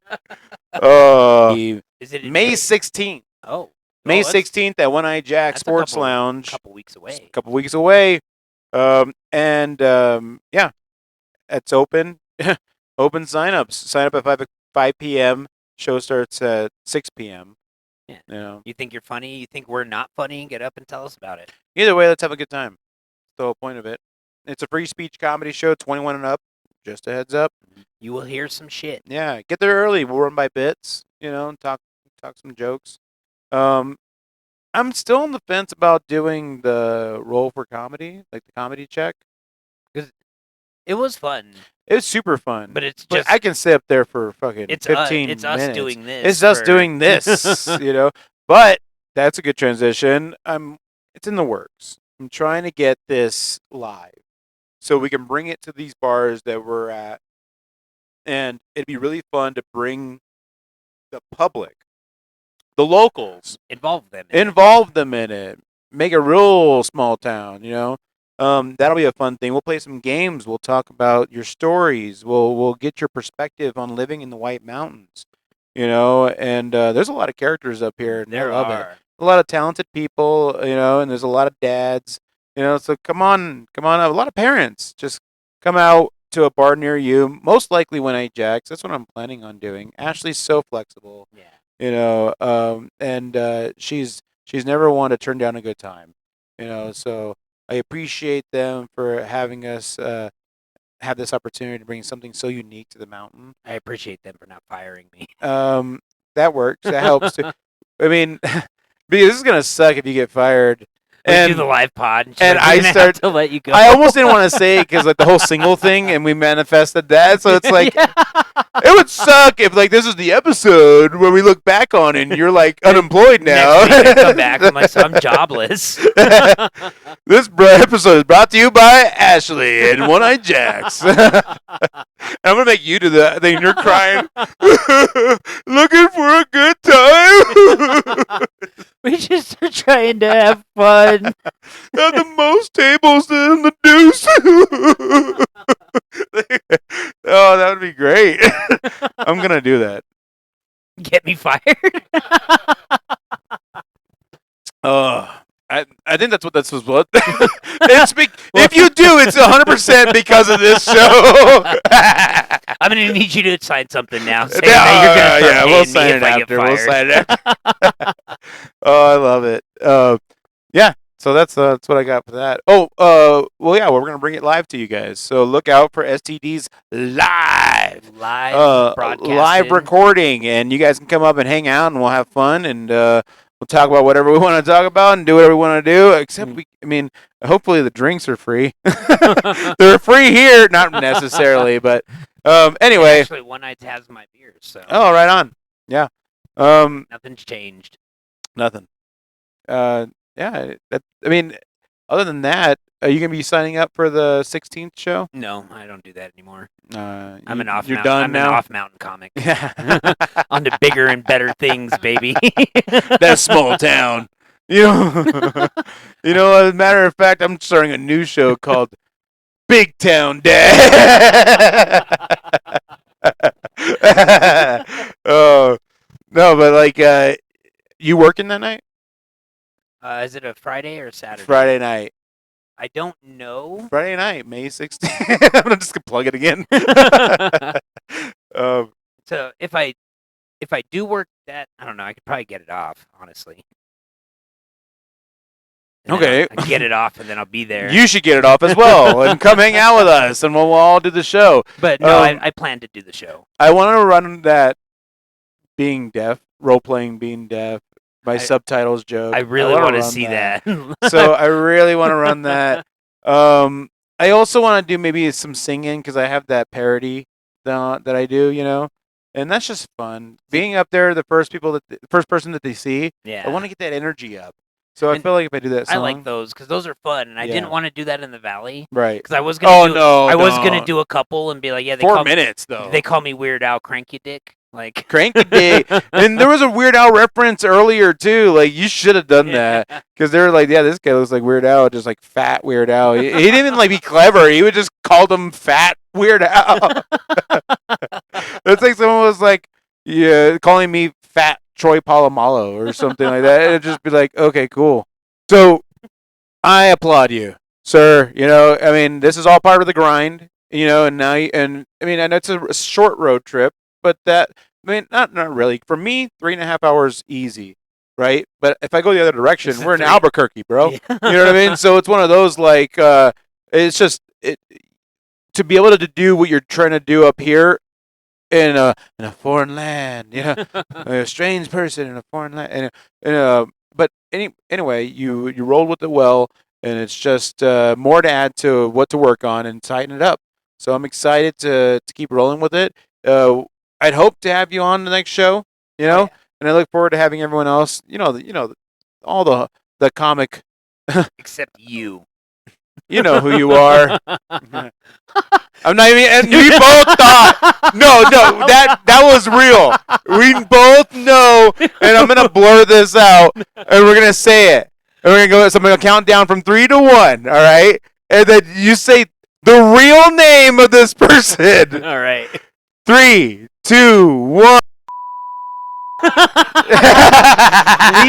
Oh, Is it May 16th. Oh, May that's 16th at One Eye Jack that's a Sports couple- Lounge. a couple weeks away. A couple weeks away. Yeah, it's open. Open signups. Sign up at 5 p.m. Show starts at 6 p.m. Yeah. You know. You think you're funny? You think we're not funny? Get up and tell us about it. Either way, let's have a good time. That's the whole point of it. It's a free speech comedy show, 21 and up. Just a heads up. You will hear some shit. Yeah, get there early. We'll run by bits, and talk some jokes. I'm still on the fence about doing the roll for comedy, like the comedy check. It was fun, It was super fun. but it's But just I can sit up there for fucking it's 15 it's minutes. us doing this. It's us for- doing this, But that's a good transition. It's in the works. I'm trying to get this live so we can bring it to these bars that we're at, and it'd be really fun to bring the public, the locals, Involve them. involve them in it. make a real small town. That'll be a fun thing. We'll play some games. We'll talk about your stories. We'll get your perspective on living in the White Mountains. And there's a lot of characters up here. And There I love it. are. A lot of talented people. And there's a lot of dads. So come on out. A lot of parents. Just come out to a bar near you. Most likely when I Jax. That's what I'm planning on doing. Ashley's so flexible. Yeah. And she's never one to turn down a good time. So I appreciate them for having us have this opportunity to bring something so unique to the mountain. I appreciate them for not firing me. That works. That helps too. I mean, because this is gonna suck if you get fired. We And do the live pod, and, she's and like, "We're I gonna have start- to let you go." I almost didn't want to say it because like the whole single thing, and we manifested that. So it's like it would suck if like this is the episode where we look back on it and you're like unemployed now. Next week I come back, I'm like, so I'm jobless. This episode is brought to you by Ashley and One Eye Jax. I'm gonna make you do that thing. You're crying, looking for a good time. We just are trying to have fun. Have the most tables in the deuce. Oh, that would be great. I'm gonna do that. Get me fired. I think that's what this was. What? If you do, it's 100% because of this show. I'm gonna need you to sign something now. Saying that you're gonna start we'll paying sign me it if I get after. We'll fired. sign it after. Oh, I love it. Yeah. So that's what I got for that. Oh, well, yeah, we're gonna bring it live to you guys. So look out for STDs live Broadcasting. live recording, and you guys can come up and hang out, and we'll have fun, and we'll talk about whatever we want to talk about, and do whatever we want to do. Except hopefully the drinks are free. They're free here, not necessarily, but anyway. Actually, one night has my beers, so Oh, right on. Yeah. nothing's changed. Nothing. Yeah. Other than that, are you gonna be signing up for the 16th show? No, I don't do that anymore. I'm I'm an off. You're mountain, done I'm now. an off mountain comic. Yeah. On to bigger and better things, baby. That small town. As a matter of fact, I'm starting a new show called Big Town Dad. Oh no, but like, you working that night? Is it a Friday or a Saturday? Friday night. I don't know. Friday night, May 16th. I'm just gonna plug it again. So if I do work that, I don't know. I could probably get it off, honestly. And then Okay. I'll get it off, and then I'll be there. You should get it off as well and come hang out with us, and we'll all do the show. But no, Um, I plan to do the show. I want to run that being deaf, role playing being deaf, my subtitles joke. I really wanna want to run see that. So I really want to run that. I also want to do maybe some singing because I have that parody that I do, and that's just fun. Being up there, the first person that they see, Yeah. I want to get that energy up. So I And feel like if I do that song, I like those because those are fun, and I Yeah. didn't want to do that in the valley right? because I was gonna. I was gonna don't. do a couple and be like, yeah, they 4 call minutes though. They call me Weird Al Cranky Dick. Like Cranky Dick. And there was a Weird Al reference earlier too. Like you should have done that because they were like, yeah, this guy looks like Weird Al, just like fat Weird Al. He didn't even like be clever. He would just call them fat Weird Al. It's like someone was like, yeah, calling me fat Troy Polamalu or something like that. It'd just be like, okay, cool. So I applaud you, sir. This is all part of the grind. And now, I know it's a short road trip, but not really. For me, 3.5 hours easy, right? But if I go the other direction, This is we're in 3. Albuquerque, bro. Yeah. You know what I mean? So it's one of those like, it's just to be able to do what you're trying to do up here in a foreign land, a strange person in a foreign land, but anyway, you rolled with it well, and it's just more to add to what to work on and tighten it up. So I'm excited to keep rolling with it. I'd hope to have you on the next show, yeah. and I look forward to having everyone else. All the comic. Except you. You know who you are. I'm not even. And we both thought. No, that was real. We both know, and I'm gonna blur this out, and we're gonna say it. And we're gonna go. So I'm gonna count down from 3 to 1. All right, and then you say the real name of this person. All right. 3, 2, 1. Leave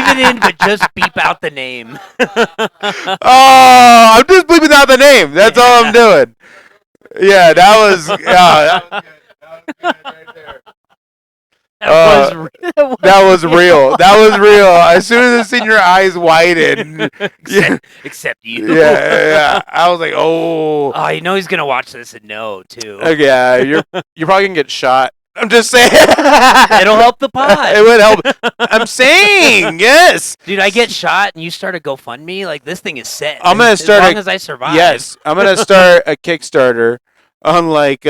it in, but just beep out the name. Oh, I'm just bleeping out the name. That's all I'm doing. Yeah, that was. Yeah, that was good. That was good right there. That was real. That was real. As soon as I seen your eyes widen. Except you. Yeah. I was like, oh. Oh, you know he's gonna watch this and know too. Yeah, you're probably gonna get shot. I'm just saying. It'll help the pod. It would help. I'm saying, yes. Dude, I get shot and you start a GoFundMe. Like this thing is set. I'm gonna start as long as I survive. Yes, I'm gonna start a Kickstarter on like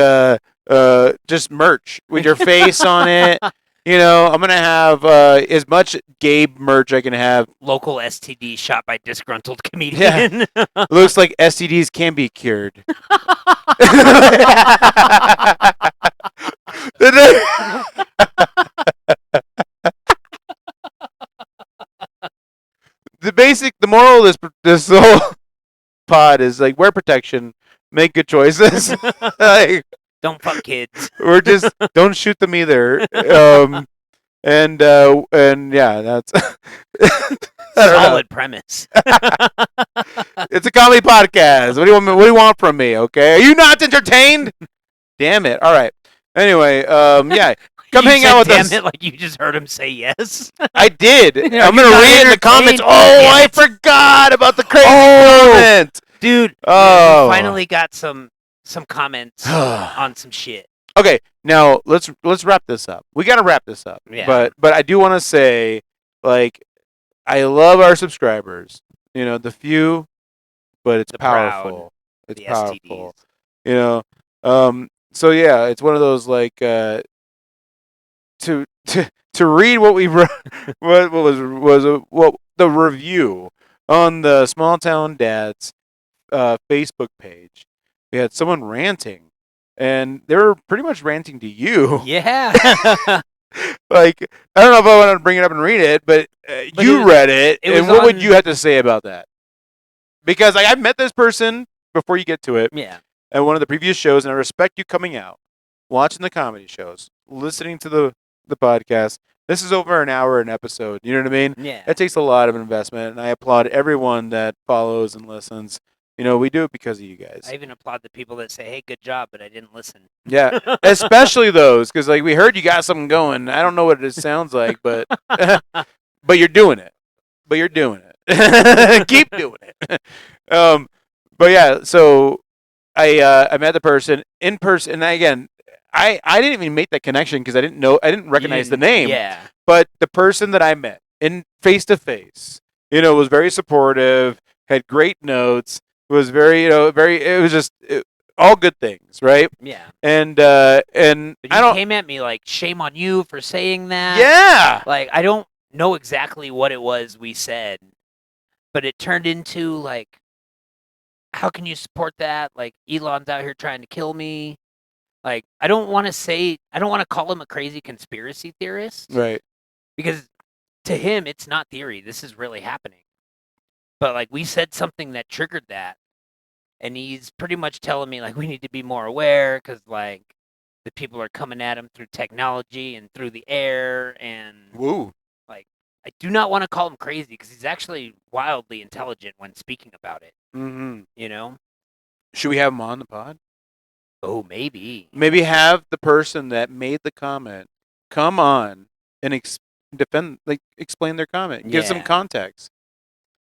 just merch with your face on it. You know, I'm gonna have as much Gabe merch I can have. Local STD shot by disgruntled comedian. Looks like STDs can be cured. The moral of this whole pod is like wear protection, make good choices. Like, Don't fuck kids. we're just don't shoot them either. And yeah, that's Solid premise. It's a comedy podcast. What do you want from me? Okay, are you not entertained? Damn it! All right. Anyway, yeah, come You hang said, out with damn us. it, like you just heard him say yes. I did. Yeah, I'm you're gonna not read in the comments. entertained? Oh, Damn I it. forgot about the crazy comment. Dude, Oh. we finally got some comments on some shit. Okay, now let's wrap this up. We gotta wrap this up. Yeah. But I do want to say, like, I love our subscribers. You know, the few, but it's The proud, powerful. It's the powerful. STDs. You know, so yeah, it's one of those like to read what we wrote, what the review on the Small Town Dads Facebook page. We had someone ranting, and they were pretty much ranting to you. Yeah. Like, I don't know if I want to bring it up and read it, but you read it, it was and what would on- you have to say about that? Because like, I've met this person before you get to it Yeah. at one of the previous shows, and I respect you coming out, watching the comedy shows, listening to the podcast. This is over an hour an episode. You know what I mean? Yeah. That takes a lot of investment, and I applaud everyone that follows and listens. You know, we do it because of you guys. I even applaud the people that say, "Hey, good job," but I didn't listen. Yeah, especially those, because like we heard you got something going. I don't know what it sounds like, but but you're doing it. But you're doing it. Keep doing it. But yeah, so I met the person in person, and again, I didn't even make that connection because I didn't recognize the name. Yeah. But the person that I met in face to face, you know, was very supportive, had great notes, was very, you know, it was just all good things, right? Yeah. And But I he don't. came at me like, "Shame on you for saying that." Yeah. Like, I don't know exactly what it was we said, but it turned into like, how can you support that? Like, Elon's out here trying to kill me. Like, I don't want to call him a crazy conspiracy theorist Right. because to him, it's not theory. This is really happening. But like, we said something that triggered that. And he's pretty much telling me like, we need to be more aware because like the people are coming at him through technology and through the air. And Woo. I do not want to call him crazy because he's actually wildly intelligent when speaking about it, Mm-hmm. you know? Should we have him on the pod? Oh, maybe. Maybe have the person that made the comment come on and explain their comment, give some Yeah. context.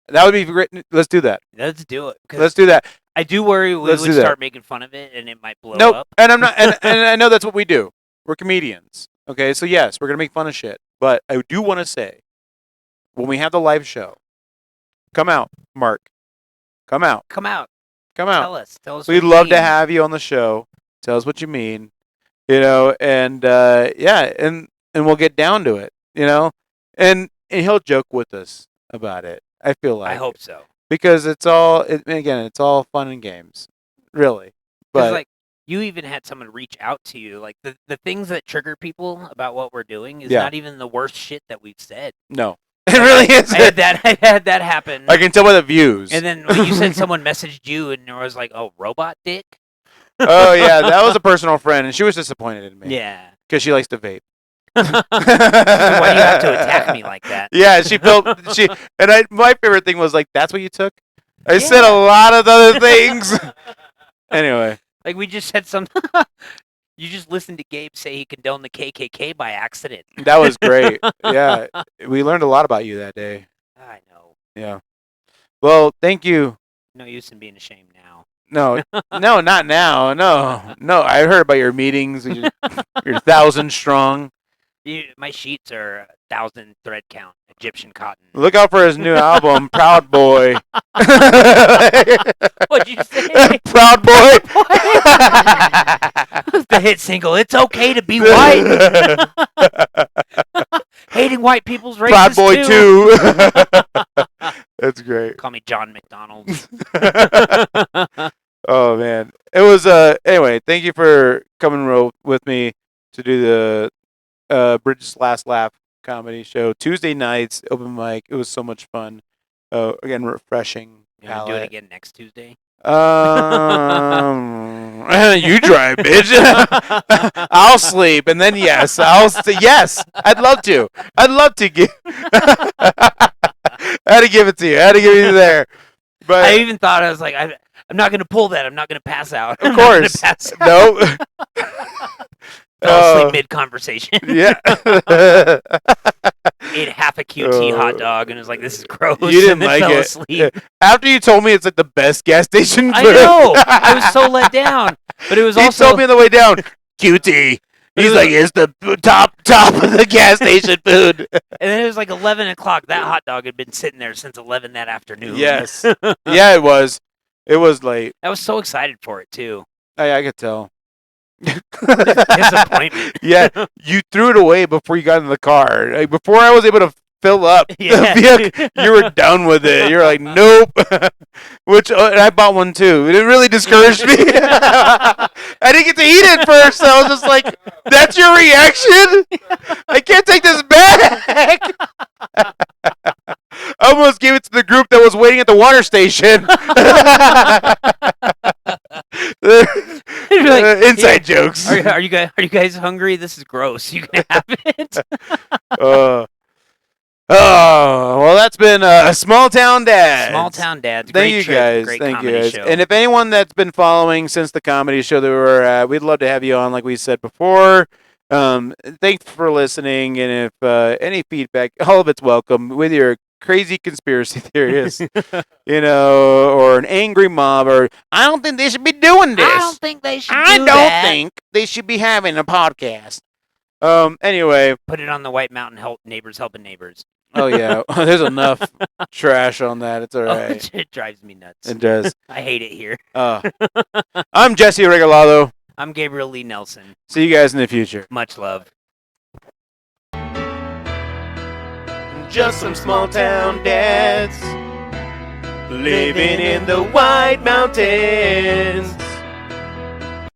That would be great. Let's do that. Let's do it. 'Cause Let's do that. I do worry we Let's would do that. start making fun of it and it might blow Nope. up. And I'm not. And I know that's what we do. We're comedians. Okay. So yes, we're gonna make fun of shit. But I do want to say, when we have the live show, come out, Mark. Come out. Come out. Come out. Tell us. We'd what you love to mean. have you on the show. Tell us what you mean. You know, and yeah, and we'll get down to it. You know, and he'll joke with us about it. I feel like I hope so. because it's all fun and games, really. Because But like you even had someone reach out to you. Like the things that trigger people about what we're doing is Yeah. not even the worst shit that we've said. no, It really is. I had that happen. I can tell by the views. And then when you said someone messaged you and it was like, "Oh, robot dick." Oh yeah, that was a personal friend, and she was disappointed in me. Yeah. Because she likes to vape. Why do you have to attack me like that? Yeah, my favorite thing was like, that's what you took? I said a lot of other things. Anyway. Like we just said some you just listened to Gabe say he condoned the KKK by accident. That was great. Yeah. We learned a lot about you that day. I know. Yeah. Well, thank you. No use in being ashamed now. No, not now. No. I heard about your meetings. You're 1,000 strong. My sheets are 1,000 thread count, Egyptian cotton. Look out for his new album, Proud Boy. What'd you say? Proud Boy. The hit single, It's Okay to Be White. Hating white people's racist Proud Boy too. 2. That's great. Call me John McDonald. Oh, man. It was, anyway, thank you for coming with me to do the Bridges Last Laugh comedy show. Tuesday nights, open mic. It was so much fun. Again, refreshing. You want to do it again next Tuesday? You try, bitch. I'll sleep, and then yes, I'll say yes. I'd love to. Give. I had to give it to you. I had to give you there. But I even thought I was like, I'm not gonna pull that. I'm not gonna pass out. Of course. No. Fell asleep mid conversation. Yeah. Ate half a QT hot dog and was like, "This is gross." You didn't and then like fell it. asleep. After you told me it's like the best gas station food. I know. I was so let down. But it was He also told me on the way down, QT. He's like, it's the top of the gas station food. And then it was like 11 o'clock. That hot dog had been sitting there since 11 that afternoon. Yes. Yeah, it was. It was late. I was so excited for it too. I could tell. Disappointment. Yeah, you threw it away before you got in the car. Like, before I was able to fill up Yeah. the vehicle, you were done with it. You're like, nope. Which and I bought one too. It really discouraged me. I didn't get to eat it first. So I was just like, that's your reaction? I can't take this back. I almost gave it to the group that was waiting at the water station. Inside jokes. Are you guys hungry? This is gross. You can have it. Well, that's been Small Town Dads. Small Town Dads. Thank Great you trip, guys. Great Thank you comedy guys. show. And if anyone that's been following since the comedy show that we were at, we'd love to have you on, like we said before. Thanks for listening. And if any feedback, all of it's welcome. Whether you're a crazy conspiracy theorist, or an angry mob, or I don't think they should be doing this. I don't think they should. I don't think they should be having a podcast. Anyway. Put it on the White Mountain Neighbors Helping Neighbors. Oh, yeah. There's enough trash on that. It's all right. It drives me nuts. It does. I hate it here. I'm Jesse Regalado. I'm Gabriel Lee Nelson. See you guys in the future. Much love. Just some small town dads living in the White Mountains.